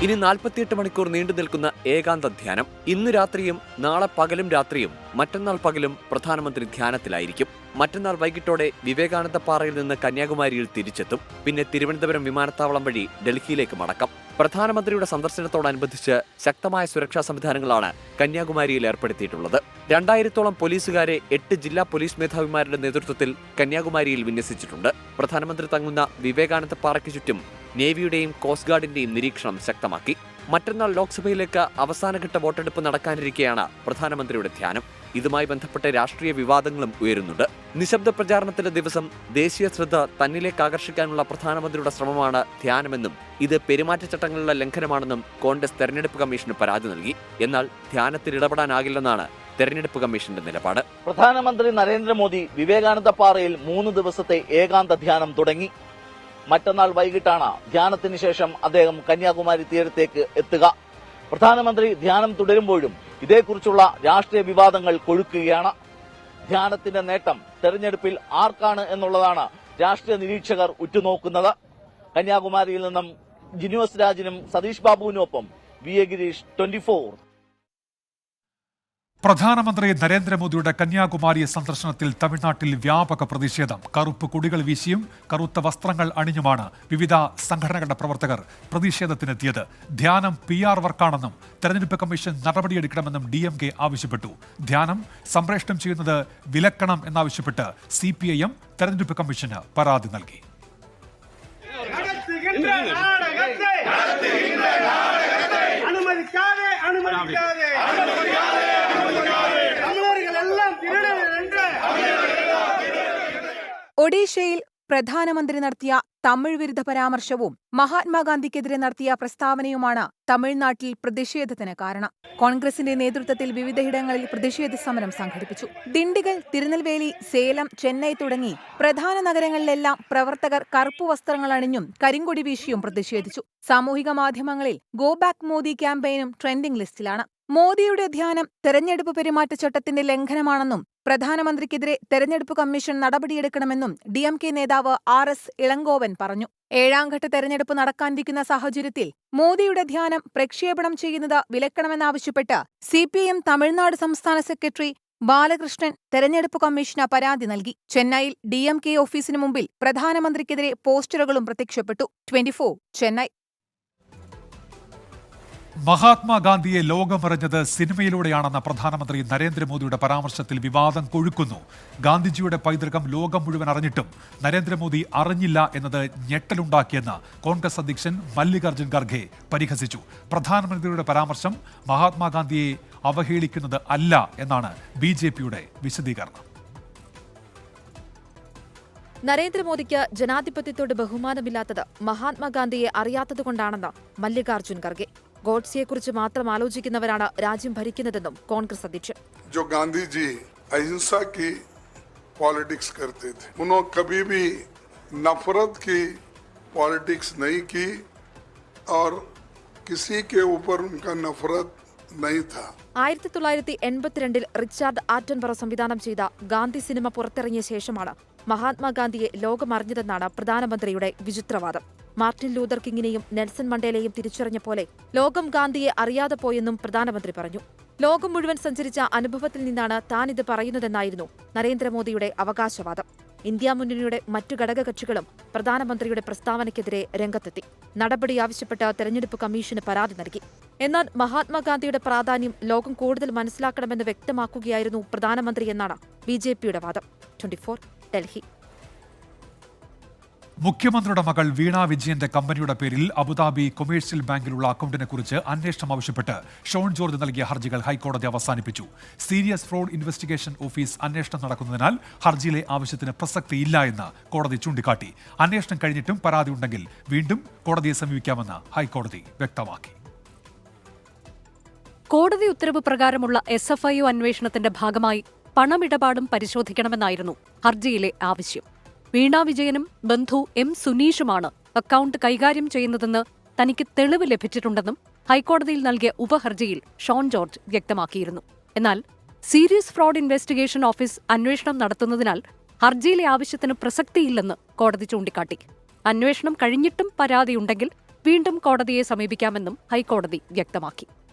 ഇനി 48 മണിക്കൂർ നീണ്ടു നിൽക്കുന്ന ഏകാന്ത ധ്യാനം. ഇന്നു രാത്രിയും നാളെ പകലും രാത്രിയും മറ്റന്നാൾ പകലും പ്രധാനമന്ത്രി ധ്യാനത്തിലായിരിക്കും. മറ്റന്നാൾ വൈകിട്ടോടെ വിവേകാനന്ദ പാറയിൽ നിന്ന് കന്യാകുമാരിയിൽ തിരിച്ചെത്തും. പിന്നെ തിരുവനന്തപുരം വിമാനത്താവളം വഴി ഡൽഹിയിലേക്ക് മടക്കം. പ്രധാനമന്ത്രിയുടെ സന്ദർശനത്തോടനുബന്ധിച്ച് ശക്തമായ സുരക്ഷാ സംവിധാനങ്ങളാണ് കന്യാകുമാരിയിൽ ഏർപ്പെടുത്തിയിട്ടുള്ളത്. 2000-ഓളം പോലീസുകാരെ 8 ജില്ലാ പോലീസ് മേധാവിമാരുടെ നേതൃത്വത്തിൽ കന്യാകുമാരിയിൽ വിന്യസിച്ചിട്ടുണ്ട്. പ്രധാനമന്ത്രി തങ്ങുന്ന വിവേകാനന്ദ പാറയ്ക്ക് ചുറ്റും നേവിയുടെയും കോസ്റ്റ് ഗാർഡിന്റെയും നിരീക്ഷണം ശക്തമാക്കി. മറ്റന്നാൾ ലോക്സഭയിലേക്ക് അവസാനഘട്ട വോട്ടെടുപ്പ് നടക്കാനിരിക്കെയാണ് പ്രധാനമന്ത്രിയുടെ ധ്യാനം. ഇതുമായി ബന്ധപ്പെട്ട രാഷ്ട്രീയ വിവാദങ്ങളും ഉയരുന്നുണ്ട്. നിശബ്ദ പ്രചാരണത്തിന്റെ ദിവസം ദേശീയ ശ്രദ്ധ തന്നിലേക്ക് ആകർഷിക്കാനുള്ള പ്രധാനമന്ത്രിയുടെ ശ്രമമാണ് ധ്യാനമെന്നും ഇത് പെരുമാറ്റച്ചട്ടങ്ങളുടെ ലംഘനമാണെന്നും കോൺഗ്രസ് തെരഞ്ഞെടുപ്പ് കമ്മീഷന് പരാതി നൽകി. എന്നാൽ ധ്യാനത്തിൽ ഇടപെടാനാകില്ലെന്നാണ് തെരഞ്ഞെടുപ്പ് കമ്മീഷന്റെ നിലപാട്. പ്രധാനമന്ത്രി നരേന്ദ്രമോദി വിവേകാനന്ദ പാറയിൽ 3 ദിവസത്തെ ഏകാന്ത ധ്യാനം തുടങ്ങി. മറ്റന്നാൾ വൈകിട്ടാണ് ധ്യാനത്തിന് ശേഷം അദ്ദേഹം കന്യാകുമാരി തീരത്തേക്ക് എത്തുക. പ്രധാനമന്ത്രി ധ്യാനം തുടരുമ്പോഴും ഇതേക്കുറിച്ചുള്ള രാഷ്ട്രീയ വിവാദങ്ങൾ കൊഴുക്കുകയാണ്. ധ്യാനത്തിന്റെ നേട്ടം തെരഞ്ഞെടുപ്പിൽ ആർക്കാണ് എന്നുള്ളതാണ് രാഷ്ട്രീയ നിരീക്ഷകർ ഉറ്റുനോക്കുന്നത്. കന്യാകുമാരിയിൽ നിന്നും ജിനോസ് രാജിനും സതീഷ് ബാബുവിനൊപ്പം വി.എ. ഗിരീഷ്, 24. പ്രധാനമന്ത്രി നരേന്ദ്രമോദിയുടെ കന്യാകുമാരി സന്ദർശനത്തിൽ തമിഴ്നാട്ടിൽ വ്യാപക പ്രതിഷേധം. കറുപ്പ് കൊടികൾ വീശിയും കറുത്ത വസ്ത്രങ്ങൾ അണിഞ്ഞുമാണ് വിവിധ സംഘടനകളുടെ പ്രവർത്തകർ പ്രതിഷേധത്തിനെത്തിയത്. ധ്യാനം PR വർക്കാണെന്നും തെരഞ്ഞെടുപ്പ് കമ്മീഷൻ നടപടിയെടുക്കണമെന്നും DMK ആവശ്യപ്പെട്ടു. ധ്യാനം സംപ്രേഷണം ചെയ്യുന്നത് വിലക്കണം എന്നാവശ്യപ്പെട്ട് CPIM തെരഞ്ഞെടുപ്പ് കമ്മീഷന് പരാതി നൽകി. ഒഡീഷയിൽ പ്രധാനമന്ത്രി നടത്തിയ തമിഴ് വിരുദ്ധ പരാമർശവും മഹാത്മാഗാന്ധിക്കെതിരെ നടത്തിയ പ്രസ്താവനയുമാണ് തമിഴ്നാട്ടിൽ പ്രതിഷേധത്തിന് കാരണം. കോൺഗ്രസിന്റെ നേതൃത്വത്തിൽ വിവിധയിടങ്ങളിൽ പ്രതിഷേധ സമരം സംഘടിപ്പിച്ചു. ദിണ്ടിഗൽ, തിരുനെൽവേലി, സേലം, ചെന്നൈ തുടങ്ങി പ്രധാന നഗരങ്ങളിലെല്ലാം പ്രവർത്തകർ കറുപ്പു വസ്ത്രങ്ങൾ അണിഞ്ഞും കരിങ്കൊടി വീശിയും പ്രതിഷേധിച്ചു. സാമൂഹിക മാധ്യമങ്ങളിൽ ഗോ ബാക്ക് മോദി ക്യാമ്പയിനും ട്രെൻഡിംഗ് ലിസ്റ്റിലാണ്. മോദിയുടെ ധ്യാനം തെരഞ്ഞെടുപ്പ് പെരുമാറ്റച്ചട്ടത്തിന്റെ ലംഘനമാണെന്നും പ്രധാനമന്ത്രിക്കെതിരെ തെരഞ്ഞെടുപ്പ് കമ്മീഷൻ നടപടിയെടുക്കണമെന്നും DMK നേതാവ് RS ഇളങ്കോവൻ പറഞ്ഞു. 7ാംഘട്ട തെരഞ്ഞെടുപ്പ് നടക്കാനിരിക്കുന്ന സാഹചര്യത്തിൽ മോദിയുടെ ധ്യാനം പ്രക്ഷേപണം ചെയ്യുന്നത് വിലക്കണമെന്നാവശ്യപ്പെട്ട് CPIM തമിഴ്നാട് സംസ്ഥാന സെക്രട്ടറി ബാലകൃഷ്ണൻ തെരഞ്ഞെടുപ്പ് കമ്മീഷന് പരാതി നൽകി. ചെന്നൈയിൽ DMK ഓഫീസിനു മുമ്പിൽ പ്രധാനമന്ത്രിക്കെതിരെ പോസ്റ്ററുകളും പ്രത്യക്ഷപ്പെട്ടു. 24 ചെന്നൈ. മഹാത്മാഗാന്ധിയെ ലോകമറിഞ്ഞത് സിനിമയിലൂടെയാണെന്ന പ്രധാനമന്ത്രി നരേന്ദ്രമോദിയുടെ പരാമർശത്തിൽ വിവാദം കൊഴുക്കുന്നു. ഗാന്ധിജിയുടെ പൈതൃകം ലോകം മുഴുവൻ അറിഞ്ഞിട്ടും നരേന്ദ്രമോദി അറിഞ്ഞില്ല എന്നത് ഞെട്ടലുണ്ടാക്കിയെന്ന് കോൺഗ്രസ് അധ്യക്ഷൻ മല്ലികാർജ്ജുൻ ഖർഗെ പരിഹസിച്ചു. പ്രധാനമന്ത്രിയുടെ പരാമർശം മഹാത്മാഗാന്ധിയെ അവഹേളിക്കുന്നത് അല്ല എന്നാണ് BJPയുടെ വിശദീകരണം. നരേന്ദ്രമോദിക്ക് ജനാധിപത്യത്തോട് ബഹുമാനമില്ലാത്തത് മഹാത്മാഗാന്ധിയെ അറിയാത്തതുകൊണ്ടാണെന്ന് മല്ലികാർജ്ജുൻ ഖർഗെ. ഗോഡ്സെയെക്കുറിച്ച് മാത്രം ആലോചിക്കുന്നവരാണ് രാജ്യം ഭരിക്കുന്നതെന്നും കോൺഗ്രസ് അധ്യക്ഷൻ. जो गांधी जी अहिंसा की पॉलिटिक्स करते थे, उन्होंने कभी भी नफरत की पॉलिटिक्स नहीं की और किसी के ऊपर उनका नफरत नहीं था. 1982 റിച്ചാർഡ് ആറ്റൻബറോ സംവിധാനം ചെയ്ത ഗാന്ധി സിനിമ പുറത്തിറങ്ങിയ ശേഷമാണ് മഹാത്മാഗാന്ധിയെ ലോകമറിഞ്ഞതെന്നാണ് പ്രധാനമന്ത്രിയുടെ വിചിത്രവാദം. മാർട്ടിൻ ലൂതർ കിങ്ങിനെയും നെൽസൺ മണ്ടേലയും തിരിച്ചറിഞ്ഞ പോലെ ലോകം ഗാന്ധിയെ അറിയാതെ പോയെന്നും പ്രധാനമന്ത്രി പറഞ്ഞു. ലോകം മുഴുവൻ സഞ്ചരിച്ച അനുഭവത്തിൽ നിന്നാണ് താനിത് പറയുന്നതെന്നായിരുന്നു നരേന്ദ്രമോദിയുടെ അവകാശവാദം. ഇന്ത്യ മുന്നണിയുടെ മറ്റു ഘടകകക്ഷികളും പ്രധാനമന്ത്രിയുടെ പ്രസ്താവനയ്ക്കെതിരെ രംഗത്തെത്തി. നടപടി ആവശ്യപ്പെട്ട് തെരഞ്ഞെടുപ്പ് കമ്മീഷന് പരാതി നൽകി. എന്നാൽ മഹാത്മാഗാന്ധിയുടെ പ്രാധാന്യം ലോകം കൂടുതൽ മനസ്സിലാക്കണമെന്ന് വ്യക്തമാക്കുകയായിരുന്നു പ്രധാനമന്ത്രി എന്നാണ് BJPയുടെ വാദം. 24 ഡൽഹി. മുഖ്യമന്ത്രിയുടെ മകൾ വീണ വിജയന്റെ കമ്പനിയുടെ പേരിൽ അബുദാബി കൊമേഴ്സ്യൽ ബാങ്കിലുള്ള അക്കൗണ്ടിനെക്കുറിച്ച് അന്വേഷണം ആവശ്യപ്പെട്ട് ഷോൺ ജോർജ് നൽകിയ ഹർജികൾ ഹൈക്കോടതി അവസാനിപ്പിച്ചു. സീരിയസ് ഫ്രോഡ് ഇൻവെസ്റ്റിഗേഷൻ ഓഫീസ് അന്വേഷണം നടക്കുന്നതിനാൽ ഹർജിയിലെ ആവശ്യത്തിന് പ്രസക്തിയില്ല എന്ന് കോടതി ചൂണ്ടിക്കാട്ടി. അന്വേഷണം കഴിഞ്ഞിട്ടും പരാതി ഉണ്ടെങ്കിൽ വീണ്ടും കോടതിയെ സമീപിക്കാമെന്ന് ഹൈക്കോടതി വ്യക്തമാക്കി. കോടതി ഉത്തരവ് പ്രകാരമുള്ള SFIO അന്വേഷണത്തിന്റെ ഭാഗമായി പണമിടപാടും പരിശോധിക്കണമെന്നായിരുന്നു ഹർജിയിലെ ആവശ്യം. വീണ വിജയനും ബന്ധു M സുനീഷുമാണ് അക്കൗണ്ട് കൈകാര്യം ചെയ്യുന്നതെന്ന് തനിക്ക് തെളിവ് ലഭിച്ചിട്ടുണ്ടെന്നും ഹൈക്കോടതിയിൽ നൽകിയ ഉപഹർജിയിൽ ഷോൺ ജോർജ് വ്യക്തമാക്കിയിരുന്നു. എന്നാൽ സീരിയസ് ഫ്രോഡ് ഇൻവെസ്റ്റിഗേഷൻ ഓഫീസ് അന്വേഷണം നടത്തുന്നതിനാൽ ഹർജിയിലെ ആവശ്യത്തിന് പ്രസക്തിയില്ലെന്ന് കോടതി ചൂണ്ടിക്കാട്ടി. അന്വേഷണം കഴിഞ്ഞിട്ടും പരാതിയുണ്ടെങ്കിൽ വീണ്ടും കോടതിയെ സമീപിക്കാമെന്നും ഹൈക്കോടതി വ്യക്തമാക്കി.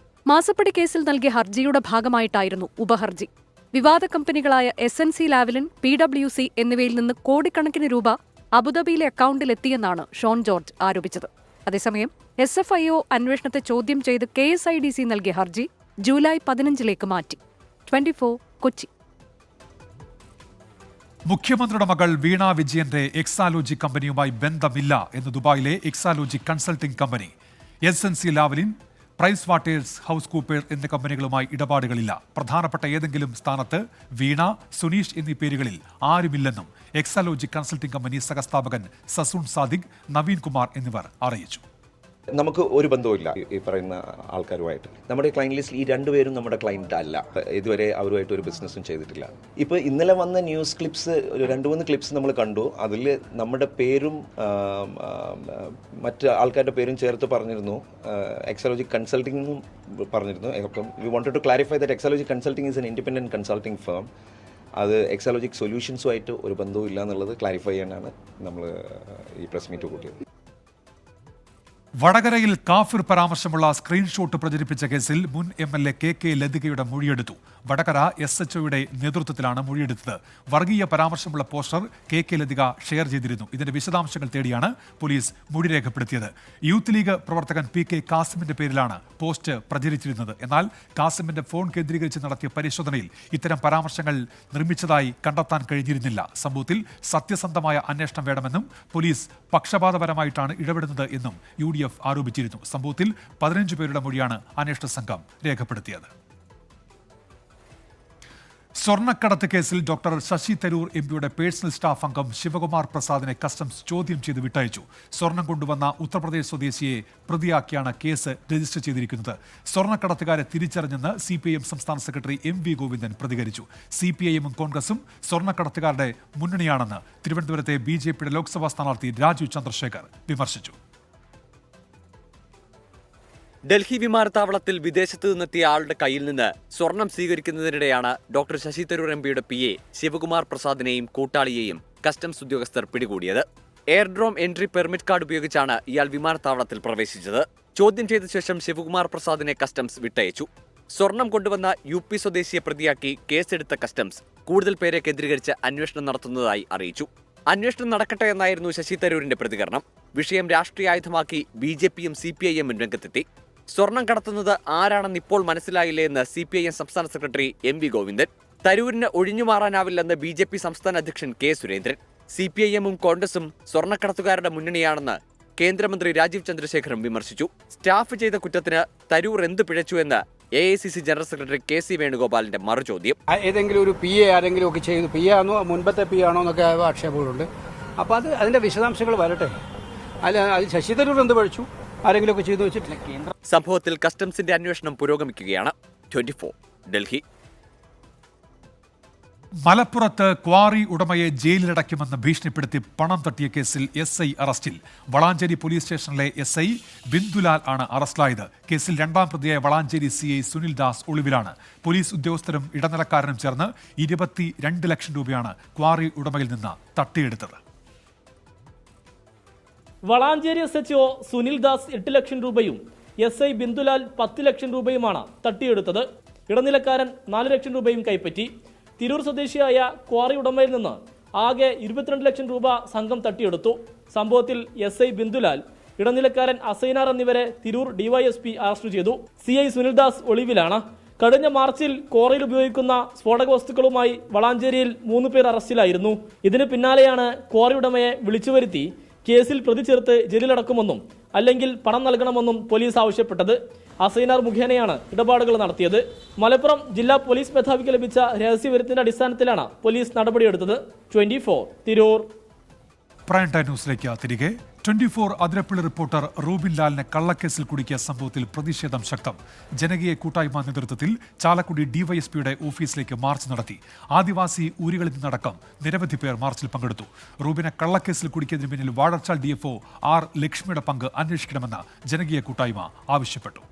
മാസപ്പടി കേസിൽ നൽകിയ ഹർജിയുടെ ഭാഗമായിട്ടായിരുന്നു ഉപഹർജി. വിവാദ കമ്പനികളായ SNC ലാവലിൻ, PwC എന്നിവയിൽ നിന്ന് കോടിക്കണക്കിന് രൂപ അബുദാബിയിലെ അക്കൗണ്ടിലെത്തിയെന്നാണ് ഷോൺ ജോർജ് ആരോപിച്ചത്. അതേസമയം SFIO അന്വേഷണത്തെ ചോദ്യം ചെയ്ത് KSIDC നൽകിയ ഹർജി ജൂലൈ 15 മാറ്റി. 24 കൊച്ചി. മുഖ്യമന്ത്രിയുടെ മകൾ വീണ വിജയന്റെ എക്സാലോജി കമ്പനിയുമായി ബന്ധമില്ല എന്ന് ദുബായിലെ Exalogic consulting company. SNC Lavalin, Price Waters House Coopers എന്നീ കമ്പനികളുമായി ഇടപാടുകളില്ല. പ്രധാനപ്പെട്ട ഏതെങ്കിലും സ്ഥാനത്ത് വീണ, സുനീഷ് എന്നീ പേരുകളിൽ ആരുമില്ലെന്നും എക്സാലോജി കൺസൾട്ടിംഗ് കമ്പനി സഹസ്ഥാപകൻ സസൂൺ സാദിഖ്, നവീൻ കുമാർ എന്നിവർ അറിയിച്ചു. നമുക്ക് ഒരു ബന്ധവുമില്ല ഈ പറയുന്ന ആൾക്കാരുമായിട്ട്. നമ്മുടെ ക്ലയന്റ് ലിസ്റ്റിൽ ഈ രണ്ടുപേരും നമ്മുടെ ക്ലയന്റ് അല്ല. ഇതുവരെ അവരുമായിട്ട് ഒരു ബിസിനസ്സും ചെയ്തിട്ടില്ല. ഇപ്പോൾ ഇന്നലെ വന്ന ന്യൂസ് ക്ലിപ്സ്, ഒരു 2-3 ക്ലിപ്സ് നമ്മൾ കണ്ടു. അതിൽ നമ്മുടെ പേരും മറ്റ് ആൾക്കാരുടെ പേരും ചേർത്ത് പറഞ്ഞിരുന്നു. എക്സാലോജി കൺസൾട്ടിംഗും പറഞ്ഞിരുന്നു. അപ്പം we wanted to clarify that Exalogic consulting is an independent consulting firm. അത് എക്സാലോജിക് സൊല്യൂഷൻസുമായിട്ട് ഒരു ബന്ധവും ഇല്ല എന്നുള്ളത് ക്ലാരിഫൈ ചെയ്യാനാണ് നമ്മൾ ഈ പ്രസ് മീറ്റ് കൂട്ടിയത്. വടകരയിൽ കാഫിർ പരാമർശമുള്ള സ്ക്രീൻഷോട്ട് പ്രചരിപ്പിച്ച കേസിൽ മുൻ MLA KK ലതികയുടെ മൊഴിയെടുത്തു. വടകര SHOയുടെ നേതൃത്വത്തിലാണ് മൊഴിയെടുത്തത്. വർഗീയ പരാമർശമുള്ള പോസ്റ്റർ KK ലതിക ഷെയർ ചെയ്തിരുന്നു. ഇതിന്റെ വിശദാംശങ്ങൾ തേടിയാണ് പോലീസ് മൊഴി രേഖപ്പെടുത്തിയത്. യൂത്ത് ലീഗ് പ്രവർത്തകൻ PK കാസിമിന്റെ പേരിലാണ് പോസ്റ്റ് പ്രചരിച്ചിരുന്നത്. എന്നാൽ കാസിമിന്റെ ഫോൺ കേന്ദ്രീകരിച്ച് നടത്തിയ പരിശോധനയിൽ ഇത്തരം പരാമർശങ്ങൾ നിർമ്മിച്ചതായി കണ്ടെത്താൻ കഴിഞ്ഞിരുന്നില്ല. സംഭവത്തിൽ സത്യസന്ധമായ അന്വേഷണം വേണമെന്നും പോലീസ് പക്ഷപാതപരമായിട്ടാണ് ഇടപെടുന്നത് എന്നും UDF ആരോപിച്ചിരുന്നു. സംഭവത്തിൽ 15 പേരുടെ മൊഴിയാണ് അന്വേഷണ സംഘം രേഖപ്പെടുത്തിയത്. സ്വർണ്ണക്കടത്ത് കേസിൽ ഡോക്ടർ ശശി തരൂർ MPയുടെ പേഴ്സണൽ സ്റ്റാഫ് അംഗം ശിവകുമാർ പ്രസാദിനെ കസ്റ്റംസ് ചോദ്യം ചെയ്ത് വിട്ടയച്ചു. സ്വർണം കൊണ്ടുവന്ന ഉത്തർപ്രദേശ് സ്വദേശിയെ പ്രതിയാക്കിയാണ് കേസ് രജിസ്റ്റർ ചെയ്തിരിക്കുന്നത്. സ്വർണ്ണക്കടത്തുകാരെ തിരിച്ചറിഞ്ഞെന്ന് CPIM സംസ്ഥാന സെക്രട്ടറി MV ഗോവിന്ദൻ പ്രതികരിച്ചു. CPIM കോൺഗ്രസും സ്വർണ്ണക്കടത്തുകാരുടെ മുന്നണിയാണെന്ന് തിരുവനന്തപുരത്തെ BJPയുടെ ലോക്സഭാ സ്ഥാനാർത്ഥി രാജീവ് ചന്ദ്രശേഖർ വിമർശിച്ചു. ഡൽഹി വിമാനത്താവളത്തിൽ വിദേശത്ത് നിന്നെത്തിയ ആളുടെ കയ്യിൽ നിന്ന് സ്വർണം സ്വീകരിക്കുന്നതിനിടെയാണ് ഡോക്ടർ ശശി തരൂർ MPയുടെ PA ശിവകുമാർ പ്രസാദിനെയും കൂട്ടാളിയെയും കസ്റ്റംസ് ഉദ്യോഗസ്ഥർ പിടികൂടിയത്. എയർഡ്രോം എൻട്രി പെർമിറ്റ് കാർഡ് ഉപയോഗിച്ചാണ് ഇയാൾ വിമാനത്താവളത്തിൽ പ്രവേശിച്ചത്. ചോദ്യം ചെയ്ത ശേഷം ശിവകുമാർ പ്രസാദിനെ കസ്റ്റംസ് വിട്ടയച്ചു. സ്വർണം കൊണ്ടുവന്ന UP സ്വദേശിയെ പ്രതിയാക്കി കേസെടുത്ത കസ്റ്റംസ് കൂടുതൽ പേരെ കേന്ദ്രീകരിച്ച് അന്വേഷണം നടത്തുന്നതായി അറിയിച്ചു. അന്വേഷണം നടക്കട്ടെ എന്നായിരുന്നു ശശി തരൂരിന്റെ പ്രതികരണം. വിഷയം രാഷ്ട്രീയായുധമാക്കി BJPയും CPIMും രംഗത്തെത്തി. സ്വർണം കടത്തുന്നത് ആരാണെന്ന് ഇപ്പോൾ മനസ്സിലായില്ലേ എന്ന് CPIM സംസ്ഥാന സെക്രട്ടറി MV ഗോവിന്ദൻ. തരൂരിന് ഒഴിഞ്ഞുമാറാനാവില്ലെന്ന് BJP സംസ്ഥാന അധ്യക്ഷൻ K സുരേന്ദ്രൻ. CPIMും കോൺഗ്രസും സ്വർണ്ണക്കടത്തുകാരുടെ മുന്നണിയാണെന്ന് കേന്ദ്രമന്ത്രി രാജീവ് ചന്ദ്രശേഖറും വിമർശിച്ചു. സ്റ്റാഫ് ചെയ്ത കുറ്റത്തിന് തരൂർ എന്ത് പിഴച്ചു എന്ന് AICC ജനറൽ സെക്രട്ടറി KC വേണുഗോപാലിന്റെ മറുചോദ്യം. ഏതെങ്കിലും ഒരു PA ആരെങ്കിലും ഒക്കെ ചെയ്തു, PA ആണോ മുൻപത്തെ PA ആണോ എന്നൊക്കെ ആക്ഷേപങ്ങളുണ്ട്. അപ്പോൾ അതിന്റെ വിശദാംശങ്ങൾ വരട്ടെ. അല്ല, അത് ശശി തരൂർ എന്ത് പഴിച്ചു, ആരെങ്കിലുമൊക്കെ ചെയ്തു വെച്ചിട്ടില്ല. സംഭവത്തിൽ കസ്റ്റംസിന്റെ അന്വേഷണം പുരോഗമിക്കുകയാണ്. 24 ഡൽഹി. മലപ്പുറത്ത് ക്വാറി ഉടമയെ ജയിലിലടയ്ക്കുമെന്ന് ഭീഷണിപ്പെടുത്തി പണം തട്ടിയ കേസിൽ SI അറസ്റ്റിൽ. വളാഞ്ചേരി പോലീസ് സ്റ്റേഷനിലെ SI ബിന്ദുലാൽ ആണ് അറസ്റ്റിലായത്. കേസിൽ 2ാം പ്രതിയായ വളാഞ്ചേരി CI സുനിൽ ദാസ് ഒളിവിലാണ്. പോലീസ് ഉദ്യോഗസ്ഥരും ഇടനിലക്കാരനും ചേർന്ന് 22 ലക്ഷം രൂപയാണ് ക്വാറി ഉടമയിൽ നിന്ന് തട്ടിയെടുത്തത്. വളാഞ്ചേരി SHO സുനിൽ ദാസ് 8 ലക്ഷം രൂപയും SI ബിന്ദുലാൽ 10 ലക്ഷം രൂപയുമാണ് തട്ടിയെടുത്തത്. ഇടനിലക്കാരൻ 4 ലക്ഷം രൂപയും കൈപ്പറ്റി. തിരൂർ സ്വദേശിയായ ക്വാറി ഉടമയിൽ നിന്ന് ആകെ 22 ലക്ഷം രൂപ സംഘം തട്ടിയെടുത്തു. സംഭവത്തിൽ SI ബിന്ദുലാൽ, ഇടനിലക്കാരൻ അസൈനാർ എന്നിവരെ തിരൂർ DYSP അറസ്റ്റ് ചെയ്തു. CI സുനിൽ ദാസ് ഒളിവിലാണ്. കഴിഞ്ഞ മാർച്ചിൽ ക്വാറിയിൽ ഉപയോഗിക്കുന്ന സ്ഫോടക വസ്തുക്കളുമായി വളാഞ്ചേരിയിൽ 3 പേർ അറസ്റ്റിലായിരുന്നു. ഇതിന് പിന്നാലെയാണ് ക്വാറി ഉടമയെ വിളിച്ചുവരുത്തി കേസിൽ പ്രതി ചേർത്ത് ജയിലിലടക്കുമെന്നും അല്ലെങ്കിൽ പണം നൽകണമെന്നും പോലീസ് ആവശ്യപ്പെട്ടത്. അസൈനാർ മുഖേനയാണ് ഇടപാടുകൾ നടത്തിയത്. മലപ്പുറം ജില്ലാ പോലീസ് മേധാവിക്ക് ലഭിച്ച രഹസ്യവിവരത്തിന്റെ അടിസ്ഥാനത്തിലാണ് പോലീസ് നടപടിയെടുത്തത്. 24 തിരൂർ. പ്രൈം ടൈം ന്യൂസിലേക്ക് തിരികെ. 24 അതിരപ്പള്ളി റിപ്പോർട്ടർ റൂബിൻ ലാലിനെ കള്ളക്കേസിൽ കുടുക്കിയ സംഭവത്തിൽ പ്രതിഷേധം ശക്തം. ജനകീയ കൂട്ടായ്മ നേതൃത്വത്തിൽ ചാലക്കുടി DYSPയുടെ ഓഫീസിലേക്ക് മാർച്ച് നടത്തി. ആദിവാസി ഊരുകളിൽ നിന്നടക്കം നിരവധി പേർ മാർച്ചിൽ പങ്കെടുത്തു. റൂബിനെ കള്ളക്കേസിൽ കുടുക്കിയതിന് പിന്നിൽ വാഴച്ചാൽ DFO R ലക്ഷ്മിയുടെ പങ്ക് അന്വേഷിക്കണമെന്ന് ജനകീയ കൂട്ടായ്മ ആവശ്യപ്പെട്ടു.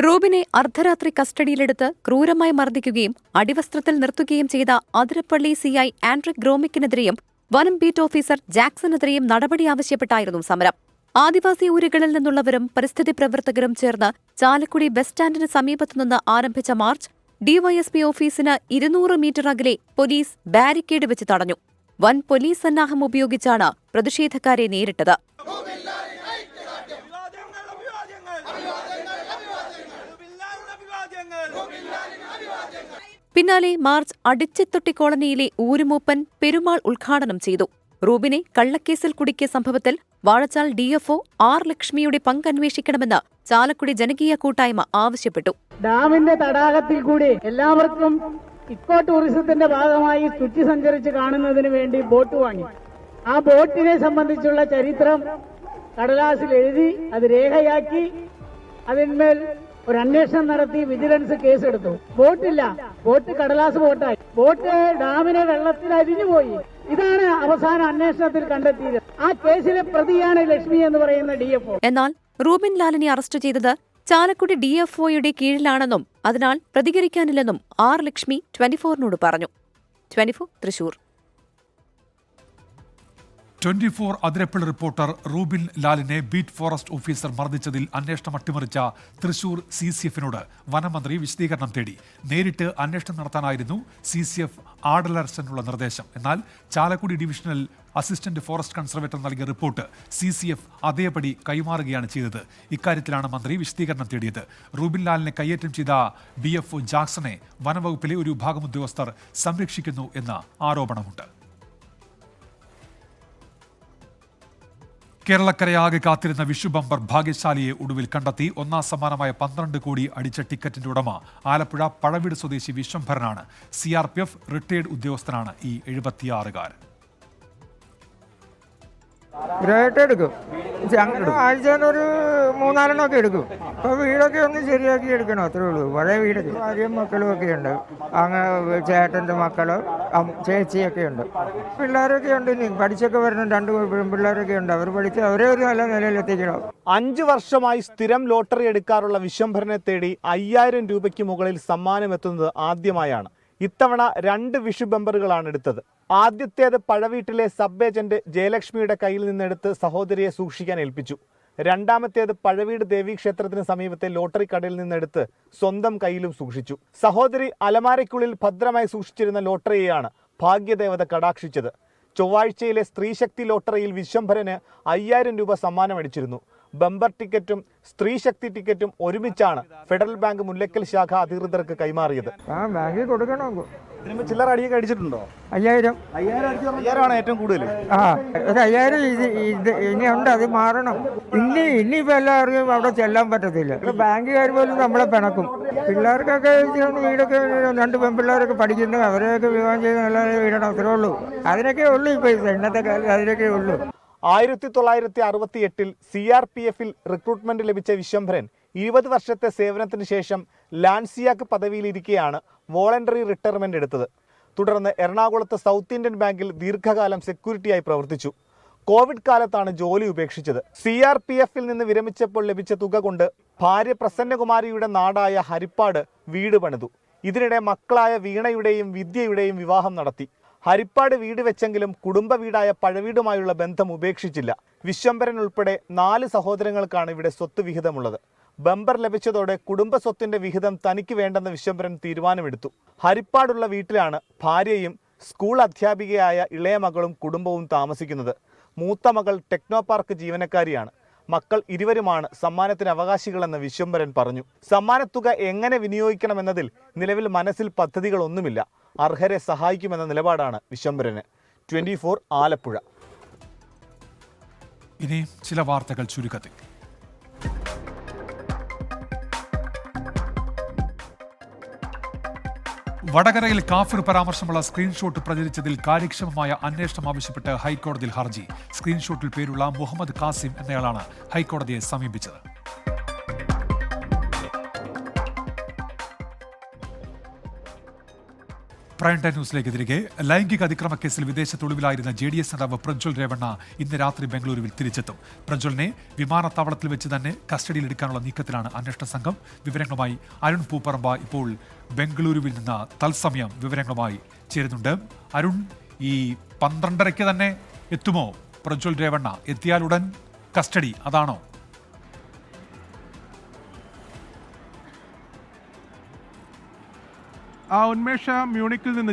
റൂബിനെ അർദ്ധരാത്രി കസ്റ്റഡിയിലെടുത്ത് ക്രൂരമായി മർദ്ദിക്കുകയും അടിവസ്ത്രത്തിൽ നിർത്തുകയും ചെയ്ത അതിരപ്പള്ളി CI ആൻഡ്രിക് ഗ്രോമിക്കിനെതിരെയും വനം ബീറ്റ് ഓഫീസർ ജാക്സണെതിരെയും നടപടി ആവശ്യപ്പെട്ടായിരുന്നു സമരം. ആദിവാസി ഊരുകളിൽ നിന്നുള്ളവരും പരിസ്ഥിതി പ്രവർത്തകരും ചേർന്ന് ചാലക്കുടി ബസ് സ്റ്റാൻഡിന് സമീപത്തുനിന്ന് ആരംഭിച്ച മാർച്ച് DYSP ഓഫീസിന് 200 മീറ്റർ അകലെ പോലീസ് ബാരിക്കേഡ് വെച്ച് തടഞ്ഞു. വൻ പോലീസ് സന്നാഹം ഉപയോഗിച്ചാണ് പ്രതിഷേധക്കാരെ നേരിട്ടത്. പിന്നാലെ മാർച്ച് അടിച്ചിത്തൊട്ടി കോളനിയിലെ ഊരുമൂപ്പൻ പെരുമാൾ ഉദ്ഘാടനം ചെയ്തു. റൂബിനെ കള്ളക്കേസിൽ കുടുക്കിയ സംഭവത്തിൽ വാഴച്ചാൽ ഡിഎഫ്ഒ ആർ ലക്ഷ്മിയുടെ പങ്കന്വേഷിക്കണമെന്ന് ചാലക്കുടി ജനകീയ കൂട്ടായ്മ ആവശ്യപ്പെട്ടു. ഡാമിന്റെ തടാകത്തിൽ കൂടി എല്ലാവർക്കും ഇക്കോ ടൂറിസത്തിന്റെ ഭാഗമായി ചുറ്റി സഞ്ചരിച്ച് കാണുന്നതിന് വേണ്ടി ബോട്ട് വാങ്ങി. ആ ബോട്ടിനെ സംബന്ധിച്ചുള്ള ചരിത്രം കടലാസിൽ എഴുതി അത് രേഖയാക്കി അതിന്മേൽ ഒരു അന്വേഷണം നടത്തി വിജിലൻസ് കേസെടുത്തു. ബോട്ടില്ല, ബോട്ട് കടലാസ് ബോട്ടായി. ബോട്ട് ഡാമിനെ വെള്ളത്തിൽ അരിഞ്ഞുപോയി. ഇതാണ് അവസാന അന്വേഷണത്തിൽ കണ്ടെത്തിയത്. ആ കേസിലെ പ്രതിയാണ് ലക്ഷ്മി എന്ന് പറയുന്ന ഡിഎഫ്ഒ. എന്നാൽ റൂബിൻ ലാലിനെ അറസ്റ്റ് ചെയ്തത് ചാലക്കുടി ഡിഎഫ്ഒയുടെ കീഴിലാണെന്നും അതിനാൽ പ്രതികരിക്കാനില്ലെന്നും ആർ ലക്ഷ്മി 24നോട് പറഞ്ഞു. 24 തൃശൂർ. 24 അതിരപ്പിള്ളി റിപ്പോർട്ടർ റൂബിൻ ലാലിനെ ബീറ്റ് ഫോറസ്റ്റ് ഓഫീസർ മർദ്ദിച്ചതിൽ അന്വേഷണം അട്ടിമറിച്ച തൃശൂർ CCFനോട് വനമന്ത്രി വിശദീകരണം തേടി. നേരിട്ട് അന്വേഷണം നടത്താനായിരുന്നു CCF ആർഡലർസിനുള്ള നിർദ്ദേശം. എന്നാൽ Chalakudy divisional assistant forest conservator നൽകിയ റിപ്പോർട്ട് CCF അതേപടി കൈമാറുകയാണ് ചെയ്തത്. ഇക്കാര്യത്തിലാണ് മന്ത്രി വിശദീകരണം തേടിയത്. റൂബിൻ ലാലിനെ കയ്യേറ്റം ചെയ്ത BFO ജാക്സനെ വനവകുപ്പിലെ ഒരു വിഭാഗം ഉദ്യോഗസ്ഥർ സംരക്ഷിക്കുന്നു എന്ന ആരോപണമുണ്ട്. കേരളക്കരയാകെ കാത്തിരുന്ന വിഷു ബമ്പർ ഭാഗ്യശാലിയെ ഒടുവിൽ കണ്ടെത്തി. ഒന്നാം സമ്മാനമായ 12 കോടി അടിച്ച ടിക്കറ്റിന്റെ ഉടമ ആലപ്പുഴ പഴവീട് സ്വദേശി വിശ്വംഭരനാണ്. CRPF റിട്ടയർഡ് ഉദ്യോഗസ്ഥനാണ് ഈ 76-കാരൻ. ഗ്രേറ്റ് എടുക്കും. ആഴ്ചയിൽ ഒരു 3-4 ഒക്കെ എടുക്കും. അപ്പോൾ വീടൊക്കെ ഒന്ന് ശരിയാക്കി എടുക്കണം, അത്രേ ഉള്ളൂ. പഴയ വീടൊക്കെ ഭാര്യയും മക്കളും ഒക്കെ ഉണ്ട്. അങ്ങ് ചേട്ടൻ്റെ മക്കള് ചേച്ചിയൊക്കെ ഉണ്ട്. പിള്ളേരൊക്കെ ഉണ്ട്. ഇനി പഠിച്ചൊക്കെ വരണം. 2 പിള്ളേരൊക്കെ ഉണ്ട്. അവർ പഠിച്ച് അവരെ ഒരു നല്ല നിലയിൽ എത്തിക്കണം. 5 വർഷമായി സ്ഥിരം ലോട്ടറി എടുക്കാറുള്ള വിശ്വംഭരനെ തേടി 5000 രൂപയ്ക്ക് മുകളിൽ സമ്മാനം എത്തുന്നത് ആദ്യമായാണ്. ഇത്തവണ 2 വിഷു ബമ്പറുകളാണ് എടുത്തത്. ആദ്യത്തേത് പഴവീട്ടിലെ സബ് ഏജന്റ് ജയലക്ഷ്മിയുടെ കയ്യിൽ നിന്നെടുത്ത് സഹോദരിയെ സൂക്ഷിക്കാൻ ഏൽപ്പിച്ചു. രണ്ടാമത്തേത് പഴവീട് ദേവീക്ഷേത്രത്തിന് സമീപത്തെ ലോട്ടറി കടയിൽ നിന്നെടുത്ത് സ്വന്തം കയ്യിലും സൂക്ഷിച്ചു. സഹോദരി അലമാരയ്ക്കുള്ളിൽ ഭദ്രമായി സൂക്ഷിച്ചിരുന്ന ലോട്ടറിയെയാണ് ഭാഗ്യദേവത കടാക്ഷിച്ചത്. ചൊവ്വാഴ്ചയിലെ സ്ത്രീശക്തി ലോട്ടറിയിൽ വിശ്വംഭരന് 5000 രൂപ സമ്മാനമടിച്ചിരുന്നു. ബമ്പർ ടിക്കറ്റും സ്ത്രീശക്തി ടിക്കറ്റും ഒരുമിച്ചാണ് ഫെഡറൽ ബാങ്ക് മുല്ലക്കൽ ശാഖ അധികൃതർക്ക് കൈമാറിയത്. ബാങ്കിൽ കൊടുക്കണം. ചില്ലറ അടിയൊക്കെ അടിച്ചിട്ടുണ്ടോ? 5000 ആണ് ഏറ്റവും കൂടുതൽ. ഒരു 5000 ഇനിയുണ്ട്, അത് മാറണം. ഇനിയിപ്പോൾ എല്ലാവർക്കും അവിടെ ചെല്ലാൻ പറ്റത്തില്ല. ബാങ്കുകാർ പോലും നമ്മളെ പിണക്കും. പിള്ളേർക്കൊക്കെ വീടൊക്കെ 2 പെൺപിള്ളേരൊക്കെ പഠിക്കുന്നു. അവരെയൊക്കെ വിവാഹം ചെയ്ത് നല്ല വീടണം, അത്രേ ഉള്ളൂ. അതിനൊക്കെ ഉള്ളൂ. ഇപ്പോൾ ഇന്നത്തെ കാലത്ത് അതിനൊക്കെ ഉള്ളൂ. 1968 CRPFൽ റിക്രൂട്ട്മെന്റ് ലഭിച്ച വിശ്വംഭരൻ 20 വർഷത്തെ സേവനത്തിന് ശേഷം ലാൻസിയാക്ക് പദവിയിലിരിക്കെയാണ് വോളണ്ടറി റിട്ടയർമെന്റ് എടുത്തത്. തുടർന്ന് എറണാകുളത്ത് സൗത്ത് ഇന്ത്യൻ ബാങ്കിൽ ദീർഘകാലം സെക്യൂരിറ്റിയായി പ്രവർത്തിച്ചു. കോവിഡ് കാലത്താണ് ജോലി ഉപേക്ഷിച്ചത്. CRPFൽ നിന്ന് വിരമിച്ചപ്പോൾ ലഭിച്ച തുക കൊണ്ട് ഭാര്യ പ്രസന്നകുമാരിയുടെ നാടായ ഹരിപ്പാട് വീട് പണിതു. ഇതിനിടെ മക്കളായ വീണയുടെയും വിദ്യയുടെയും വിവാഹം നടത്തി. ഹരിപ്പാട് വീട് വെച്ചെങ്കിലും കുടുംബ വീടായ പഴവീടുമായുള്ള ബന്ധം ഉപേക്ഷിച്ചില്ല. വിശ്വംഭരൻ ഉൾപ്പെടെ 4 സഹോദരങ്ങൾക്കാണ് ഇവിടെ സ്വത്ത് വിഹിതമുള്ളത്. ബമ്പർ ലഭിച്ചതോടെ കുടുംബ സ്വത്തിന്റെ വിഹിതം തനിക്ക് വേണ്ടെന്ന് വിശ്വംഭരൻ തീരുമാനമെടുത്തു. ഹരിപ്പാടുള്ള വീട്ടിലാണ് ഭാര്യയും സ്കൂൾ അധ്യാപികയായ ഇളയ മകളും കുടുംബവും താമസിക്കുന്നത്. മൂത്ത മകൾ ടെക്നോ പാർക്ക് ജീവനക്കാരിയാണ്. മക്കൾ ഇരുവരുമാണ് സമ്മാനത്തിന് അവകാശികളെന്ന് വിശ്വംഭരൻ പറഞ്ഞു. സമ്മാനത്തുക എങ്ങനെ വിനിയോഗിക്കണമെന്നതിൽ നിലവിൽ മനസ്സിൽ പദ്ധതികളൊന്നുമില്ല. അർഹരെ സഹായിക്കുമെന്ന നിലപാടാണ് വിശ്വംഭരന്. 24 ആലപ്പുഴ. ഇനി ചില വാർത്തകൾ ചുരുക്കത്തിൽ. വടകരയിൽ കാഫിർ പരാമർശമുള്ള സ്ക്രീൻഷോട്ട് പ്രചരിച്ചതിൽ കാര്യക്ഷമമായ അന്വേഷണം ആവശ്യപ്പെട്ട് ഹൈക്കോടതിയിൽ ഹർജി. സ്ക്രീൻഷോട്ടിൽ പേരുള്ള മുഹമ്മദ് കാസിം എന്നയാളാണ് ഹൈക്കോടതിയെ സമീപിച്ചത്. പ്രൈം ടൈം ന്യൂസിലേക്ക് തിരികെ. ലൈംഗിക അതിക്രമ കേസിൽ വിദേശത്ത് ഒളിവിലായിരുന്ന JDS നേതാവ് പ്രജ്വൽ രേവണ്ണ ഇന്ന് രാത്രി ബംഗളൂരുവിൽ തിരിച്ചെത്തും. പ്രജ്വലിനെ വിമാനത്താവളത്തിൽ വെച്ച് തന്നെ കസ്റ്റഡിയിലെടുക്കാനുള്ള നീക്കത്തിലാണ് അന്വേഷണ സംഘം. വിവരങ്ങളുമായി അരുൺ പൂപ്പറമ്പ ഇപ്പോൾ ബംഗളൂരുവിൽ നിന്ന് തത്സമയം വിവരങ്ങളുമായി ചേരുന്നുണ്ട്. അരുൺ, ഈ 12:30 തന്നെ എത്തുമോ പ്രജ്വൽ രേവണ്ണ? എത്തിയാലുടൻ കസ്റ്റഡി, അതാണോ? ഉന്മേഷ,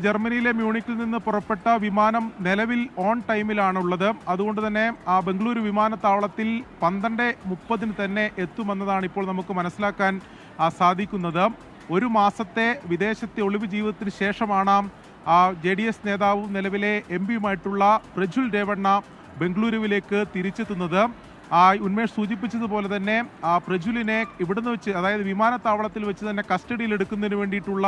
ജർമ്മനിയിലെ മ്യൂണിക്കിൽ നിന്ന് പുറപ്പെട്ട വിമാനം നിലവിൽ ഓൺ ടൈമിലാണുള്ളത്. അതുകൊണ്ട് തന്നെ ബംഗളൂരു വിമാനത്താവളത്തിൽ 12:30 തന്നെ എത്തുമെന്നതാണ് ഇപ്പോൾ നമുക്ക് മനസ്സിലാക്കാൻ സാധിക്കുന്നത്. ഒരു മാസത്തെ വിദേശത്തെ ഒളിവ് ജീവിതത്തിന് ശേഷമാണ് JDS നേതാവും നിലവിലെ MP-യുമായിട്ടുള്ള പ്രജ്വൽ രേവണ്ണ ബംഗളൂരുവിലേക്ക് തിരിച്ചെത്തുന്നത്. ഉന്മേഷ് സൂചിപ്പിച്ചതുപോലെ തന്നെ പ്രജ്വലിനെ ഇവിടുന്ന് വെച്ച്, അതായത് വിമാനത്താവളത്തിൽ വെച്ച് തന്നെ കസ്റ്റഡിയിൽ എടുക്കുന്നതിന് വേണ്ടിയിട്ടുള്ള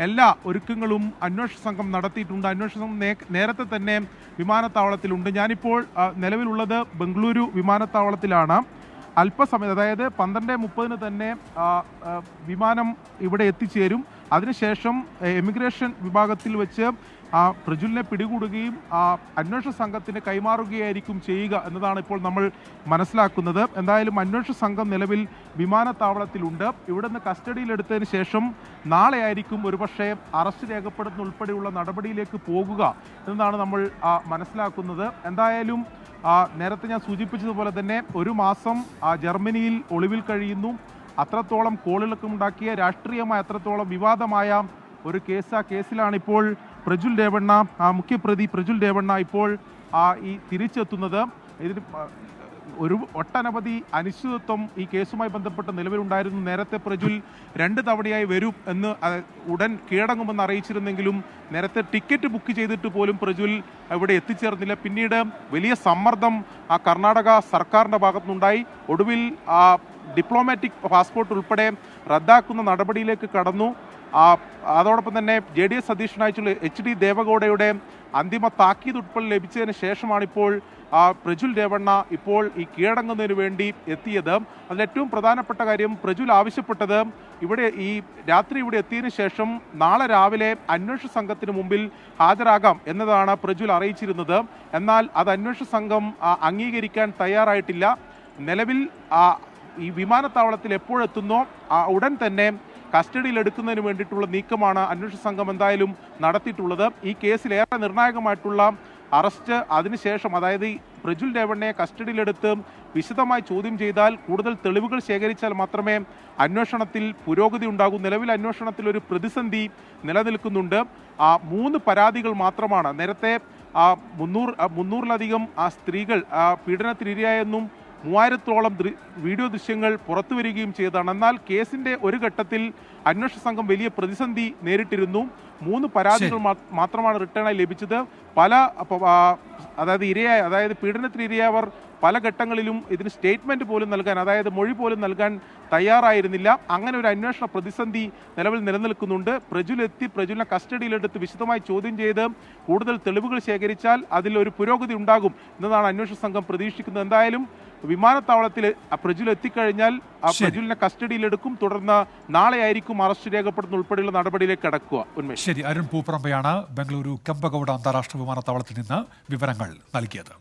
എല്ലാ ഒരുക്കങ്ങളും അന്വേഷണ സംഘം നടത്തിയിട്ടുണ്ട്. അന്വേഷണ സംഘം നേരത്തെ തന്നെ വിമാനത്താവളത്തിലുണ്ട്. ഞാനിപ്പോൾ നിലവിലുള്ളത് ബംഗളൂരു വിമാനത്താവളത്തിലാണ്. അല്പസമയം, അതായത് 12:30 തന്നെ വിമാനം ഇവിടെ എത്തിച്ചേരും. അതിനുശേഷം എമിഗ്രേഷൻ വിഭാഗത്തിൽ വെച്ച് പ്രജ്വലിനെ പിടികൂടുകയും അന്വേഷണ സംഘത്തിന് കൈമാറുകയായിരിക്കും ചെയ്യുക എന്നതാണ് ഇപ്പോൾ നമ്മൾ മനസ്സിലാക്കുന്നത്. എന്തായാലും അന്വേഷണ സംഘം നിലവിൽ വിമാനത്താവളത്തിലുണ്ട്. ഇവിടുന്ന് കസ്റ്റഡിയിലെടുത്തതിന് ശേഷം നാളെ ആയിരിക്കും ഒരുപക്ഷെ അറസ്റ്റ് രേഖപ്പെടുത്തുന്ന ഉൾപ്പെടെയുള്ള നടപടിയിലേക്ക് പോകുക എന്നതാണ് നമ്മൾ മനസ്സിലാക്കുന്നത്. എന്തായാലും നേരത്തെ ഞാൻ സൂചിപ്പിച്ചതുപോലെ തന്നെ ഒരു മാസം ജർമ്മനിയിൽ ഒളിവിൽ കഴിയുന്നു. അത്രത്തോളം കോളിളക്കമുണ്ടാക്കിയ, രാഷ്ട്രീയമായ അത്രത്തോളം വിവാദമായ ഒരു കേസ്. ആ കേസിലാണ് ഇപ്പോൾ പ്രജ്വൽ രേവണ്ണ, മുഖ്യപ്രതി പ്രജ്വൽ രേവണ്ണ ഇപ്പോൾ ഈ തിരിച്ചെത്തുന്നത്. ഇതിന് ഒരു ഒട്ടനവധി അനിശ്ചിതത്വം ഈ കേസുമായി ബന്ധപ്പെട്ട് നിലവിലുണ്ടായിരുന്നു. നേരത്തെ പ്രജ്വൽ 2 തവണയായി വരും എന്ന് ഉടൻ കീഴടങ്ങുമെന്ന് അറിയിച്ചിരുന്നെങ്കിലും നേരത്തെ ടിക്കറ്റ് ബുക്ക് ചെയ്തിട്ട് പോലും പ്രജ്വൽ ഇവിടെ എത്തിച്ചേർന്നില്ല. പിന്നീട് വലിയ സമ്മർദ്ദം കർണാടക സർക്കാരിൻ്റെ ഭാഗത്തുനിന്നുണ്ടായി. ഒടുവിൽ ഡിപ്ലോമാറ്റിക് പാസ്പോർട്ട് ഉൾപ്പെടെ റദ്ദാക്കുന്ന നടപടിയിലേക്ക് കടന്നു. അതോടൊപ്പം തന്നെ JDS അധ്യക്ഷനായിട്ടുള്ള HD ദേവഗൌഡയുടെ അന്തിമ താക്കീത് ഉൾപ്പെടെ ലഭിച്ചതിന് ശേഷമാണിപ്പോൾ പ്രജ്വൽ രേവണ്ണ ഇപ്പോൾ ഈ കീഴടങ്ങുന്നതിന് വേണ്ടി എത്തിയത്. അതിലേറ്റവും പ്രധാനപ്പെട്ട കാര്യം, പ്രജ്വൽ ആവശ്യപ്പെട്ടത് ഈ രാത്രി ഇവിടെ എത്തിയതിനു ശേഷം നാളെ രാവിലെ അന്വേഷണ സംഘത്തിന് മുമ്പിൽ ഹാജരാകാം എന്നതാണ് പ്രജ്വൽ അറിയിച്ചിരുന്നത്. എന്നാൽ അത് അന്വേഷണ സംഘം അംഗീകരിക്കാൻ തയ്യാറായിട്ടില്ല. നിലവിൽ ഈ വിമാനത്താവളത്തിൽ എപ്പോഴെത്തുന്നോ ഉടൻ തന്നെ കസ്റ്റഡിയിൽ എടുക്കുന്നതിന് വേണ്ടിയിട്ടുള്ള നീക്കമാണ് അന്വേഷണ സംഘം എന്തായാലും നടത്തിയിട്ടുള്ളത്. ഈ കേസിൽ ഏറെ നിർണായകമായിട്ടുള്ള അറസ്റ്റ് അതിനുശേഷം, അതായത് പ്രജ്വൽ രേവണ്ണയെ കസ്റ്റഡിയിലെടുത്ത് വിശദമായി ചോദ്യം ചെയ്താൽ, കൂടുതൽ തെളിവുകൾ ശേഖരിച്ചാൽ മാത്രമേ അന്വേഷണത്തിൽ പുരോഗതി ഉണ്ടാകൂ. നിലവിൽ അന്വേഷണത്തിൽ ഒരു പ്രതിസന്ധി നിലനിൽക്കുന്നുണ്ട്. 3 പരാതികൾ മാത്രമാണ്. നേരത്തെ 300-ലധികം സ്ത്രീകൾ പീഡനത്തിനിരയായെന്നും 3000-ഓളം വീഡിയോ ദൃശ്യങ്ങൾ പുറത്തു വരികയും ചെയ്തതാണ്. എന്നാൽ കേസിന്റെ ഒരു ഘട്ടത്തിൽ അന്വേഷണ സംഘം വലിയ പ്രതിസന്ധി നേരിട്ടിരുന്നു. 3 പരാതികൾ മാത്രമാണ് റിട്ടേണായി ലഭിച്ചത്. അതായത് പീഡനത്തിനിരയായവർ പല ഘട്ടങ്ങളിലും ഇതിന് സ്റ്റേറ്റ്മെന്റ് പോലും നൽകാൻ, അതായത് മൊഴി പോലും നൽകാൻ തയ്യാറായിരുന്നില്ല. അങ്ങനെ ഒരു അന്വേഷണ പ്രതിസന്ധി നിലവിൽ നിലനിൽക്കുന്നുണ്ട്. പ്രജ്വലിനെ കസ്റ്റഡിയിലെടുത്ത് വിശദമായി ചോദ്യം ചെയ്ത് കൂടുതൽ തെളിവുകൾ ശേഖരിച്ചാൽ അതിൽ ഒരു പുരോഗതി ഉണ്ടാകും എന്നതാണ് അന്വേഷണ സംഘം പ്രതീക്ഷിക്കുന്നത്. എന്തായാലും വിമാനത്താവളത്തിൽ പ്രജ്വൽ എത്തിക്കഴിഞ്ഞാൽ പ്രജ്വലിനെ കസ്റ്റഡിയിലെടുക്കും. തുടർന്ന് നാളെ ആയിരിക്കും അറസ്റ്റ് രേഖപ്പെടുത്തുന്ന ഉൾപ്പെടെയുള്ള നടപടിയിലേക്ക് കടക്കുക. ശരി, അരുൺ പൂപ്പറമ്പയാണ് ബംഗളൂരു കെമ്പഗൌഡ അന്താരാഷ്ട്ര വിമാനത്താവളത്തിൽ നിന്ന് വിവരങ്ങൾ നൽകിയത്.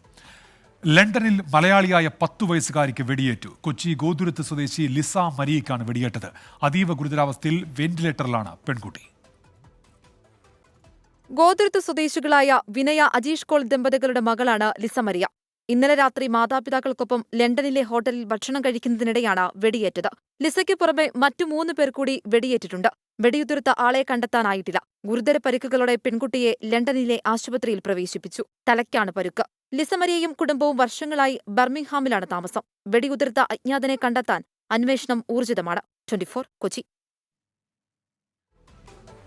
ലണ്ടനിൽ മലയാളിയായ 10 വയസ്സുകാരിക്ക് വെടിയേറ്റു. കൊച്ചി ഗോതുരുത്ത് സ്വദേശി ലിസ മരിയയ്ക്കാണ് വെടിയേറ്റത്. അതീവ ഗുരുതരാവസ്ഥയിൽ വെന്റിലേറ്ററിലാണ് പെൺകുട്ടി. ഗോതുരുത്ത് സ്വദേശികളായ വിനയ അജീഷ് കോൾ ദമ്പതികളുടെ മകളാണ് ലിസ മരിയ. ഇന്നലെ രാത്രി മാതാപിതാക്കൾക്കൊപ്പം ലണ്ടനിലെ ഹോട്ടലിൽ ഭക്ഷണം കഴിക്കുന്നതിനിടെയാണ് വെടിയേറ്റത്. ലിസയ്ക്ക് പുറമെ മറ്റു 3 പേർ കൂടി വെടിയേറ്റിട്ടുണ്ട്. വെടിയുതിർത്ത ആളെ കണ്ടെത്താനായിട്ടില്ല. ഗുരുതര പരിക്കുകളോടെ പെൺകുട്ടിയെ ലണ്ടനിലെ ആശുപത്രിയിൽ പ്രവേശിപ്പിച്ചു. തലയ്ക്കാണ് പരുക്ക്. ലിസ മരിയയും കുടുംബവും വർഷങ്ങളായി ബർമിംഗ്ഹാമിലാണ് താമസം. വെടിയുതിർത്ത അജ്ഞാതനെ കണ്ടെത്താൻ അന്വേഷണം ഊർജിതമാണ്. 24 കൊച്ചി.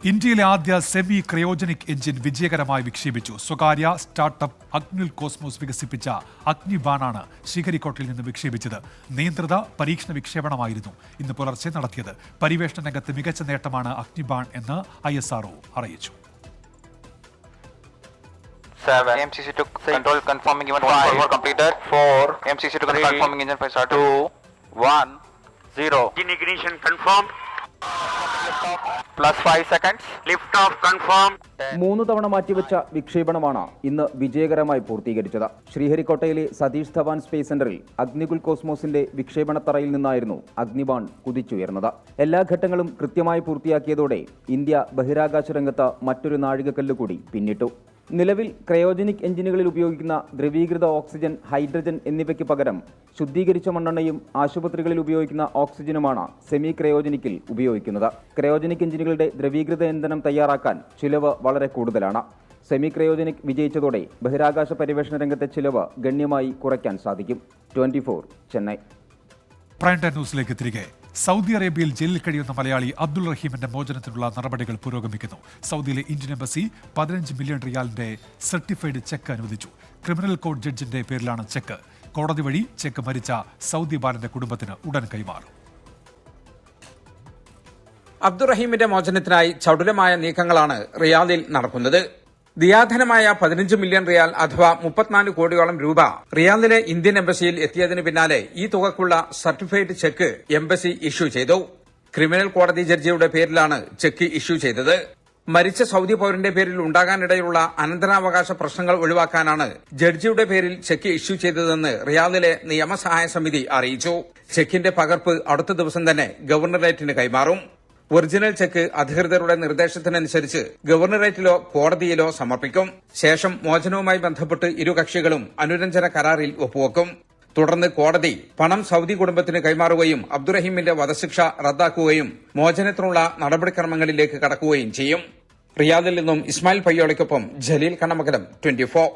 ഇന്ത്യയിലെ ആദ്യ സെമി ക്രയോജനിക് എഞ്ചിൻ വിജയകരമായി വിക്ഷേപിച്ചു. സ്വകാര്യ സ്റ്റാർട്ടപ്പ് അഗ്നിൽ കോസ്മോസ് വികസിപ്പിച്ച അഗ്നിബാണാണ് ശ്രീഹരിക്കോട്ടയിൽ നിന്ന് വിക്ഷേപിച്ചത്. നിയന്ത്രിത പരീക്ഷണ വിക്ഷേപണമായിരുന്നു ഇന്ന് പുലർച്ചെ നടത്തിയത്. പരിവേഷണ രംഗത്ത് മികച്ച നേട്ടമാണ് അഗ്നിബാൺ എന്ന് ISRO അറിയിച്ചു. 7 MCC to control confirming event 5 completed 4 MCC to confirming engine 5 start 2 1 0 ignition confirmed plus 5 seconds lift off confirmed. 3 തവണ മാറ്റിവെച്ച വിക്ഷേപണമാണ് ഇന്ന് വിജയകരമായി പൂർത്തീകരിച്ചത്. ശ്രീഹരിക്കോട്ടയിലെ സതീഷ് ധവാൻ സ്പേസ് സെന്ററിൽ അഗ്നികുൽ കോസ്മോസിന്റെ വിക്ഷേപണത്തറയിൽ നിന്നായിരുന്നു അഗ്നിബാൺ കുതിച്ചുയർന്നത്. എല്ലാ ഘട്ടങ്ങളും കൃത്യമായി പൂർത്തിയാക്കിയതോടെ ഇന്ത്യ ബഹിരാകാശ രംഗത്ത് മറ്റൊരു നാഴികക്കല്ല് കൂടി പിന്നിട്ടു. നിലവിൽ ക്രയോജനിക് എഞ്ചിനുകളിൽ ഉപയോഗിക്കുന്ന ദ്രവീകൃത ഓക്സിജൻ, ഹൈഡ്രജൻ എന്നിവയ്ക്ക് പകരം ശുദ്ധീകരിച്ച മണ്ണെണ്ണയും ആശുപത്രികളിൽ ഉപയോഗിക്കുന്ന ഓക്സിജനുമാണ് സെമി ക്രയോജനിക്കിൽ ഉപയോഗിക്കുന്നത്. ക്രയോജനിക് എഞ്ചിനുകളുടെ ദ്രവീകൃത ഇന്ധനം തയ്യാറാക്കാൻ ചിലവ് വളരെ കൂടുതലാണ്. സെമി ക്രയോജനിക് വിജയിച്ചതോടെ ബഹിരാകാശ പര്യവേഷണ രംഗത്തെ ചിലവ് ഗണ്യമായി കുറയ്ക്കാൻ സാധിക്കും. 24 ചെന്നൈ. പ്രൈം ടൈം ന്യൂസിലേക്ക് തിരികെ. സൗദി അറേബ്യയിൽ ജയിലിൽ കഴിയുന്ന മലയാളി അബ്ദുൾ റഹീമിന്റെ മോചനത്തിനുള്ള നടപടികൾ പുരോഗമിക്കുന്നു. സൗദിയിലെ ഇന്ത്യൻ എംബസി 15 മില്യൺ റിയാലിന്റെ സർട്ടിഫൈഡ് ചെക്ക് അനുവദിച്ചു. ക്രിമിനൽ കോഡ് ജഡ്ജിന്റെ പേരിലാണ് ചെക്ക്. കോടതി വഴി ചെക്ക് മരിച്ച സൗദി ബാലന്റെ കുടുംബത്തിന് ഉടൻ കൈമാറും. അബ്ദുറഹീമിന്റെ മോചനത്തിനായി ചടുലമായ നീക്കങ്ങളാണ് റിയാദിൽ നടക്കുന്നത്. ദിയാധനമായ 15 മില്യൺ റിയാൽ അഥവാ 34 കോടിയോളം രൂപ റിയാദിലെ ഇന്ത്യൻ എംബസിയിൽ എത്തിയതിനു പിന്നാലെ ഈ തുകക്കുള്ള സർട്ടിഫൈഡ് ചെക്ക് എംബസി ഇഷ്യൂ ചെയ്തു. ക്രിമിനൽ കോടതി ജഡ്ജിയുടെ പേരിലാണ് ചെക്ക് ഇഷ്യൂ ചെയ്തത്. മരിച്ച സൗദി പൌരന്റെ പേരിൽ ഉണ്ടാകാനിടയുള്ള അനന്തരാവകാശ പ്രശ്നങ്ങൾ ഒഴിവാക്കാനാണ് ജഡ്ജിയുടെ പേരിൽ ചെക്ക് ഇഷ്യൂ ചെയ്തതെന്ന് റിയാദിലെ നിയമസഹായ സമിതി അറിയിച്ചു. ചെക്കിന്റെ പകർപ്പ് അടുത്ത ദിവസം തന്നെ ഗവർണറേറ്റിന് കൈമാറും. ഒറിജിനൽ ചെക്ക് അധികൃതരുടെ നിർദ്ദേശത്തിനനുസരിച്ച് ഗവർണറേറ്റിലോ കോടതിയിലോ സമർപ്പിക്കും. ശേഷം മോചനവുമായി ബന്ധപ്പെട്ട് ഇരു കക്ഷികളും അനുരഞ്ജന കരാറിൽ ഒപ്പുവെക്കും. തുടർന്ന് കോടതി പണം സൗദി കുടുംബത്തിന് കൈമാറുകയും അബ്ദുറഹീമിന്റെ വധശിക്ഷ റദ്ദാക്കുകയും മോചനത്തിനുള്ള നടപടിക്രമങ്ങളിലേക്ക് കടക്കുകയും ചെയ്യും. റിയാദിൽ നിന്നും ഇസ്മായിൽ പയ്യോളിക്കൊപ്പം ജലീൽ കണ്ണമംഗലം, 24.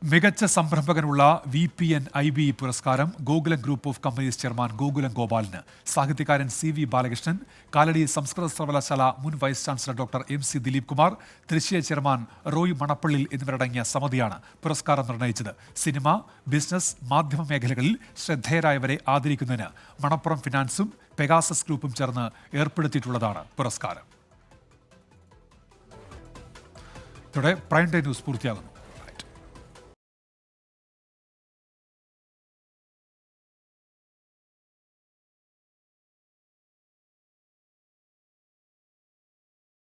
മികച്ച സംരംഭകനുള്ള VPNIB പുരസ്കാരം Gokulam group of companies chairman Gokulam ഗോപാലിന്. സാഹിത്യകാരൻ CV ബാലകൃഷ്ണൻ, കാലടി സംസ്കൃത സർവകലാശാല മുൻ vice chancellor doctor MC Dileep Kumar, തൃശ്ശിയ ചെയർമാൻ റോയ് മണപ്പള്ളിൽ എന്നിവരടങ്ങിയ സമിതിയാണ് പുരസ്കാരം നിർണയിച്ചത്. സിനിമ, ബിസിനസ്, മാധ്യമ മേഖലകളിൽ ശ്രദ്ധേയരായവരെ ആദരിക്കുന്നതിന് മണപ്പുറം ഫിനാൻസും പെഗാസസ് ഗ്രൂപ്പും ചേർന്ന് ഏർപ്പെടുത്തിയിട്ടുള്ളതാണ് പുരസ്കാരം. ഇതോടെ പ്രൈം ടൈം ന്യൂസ് പൂർത്തിയാകുന്നു.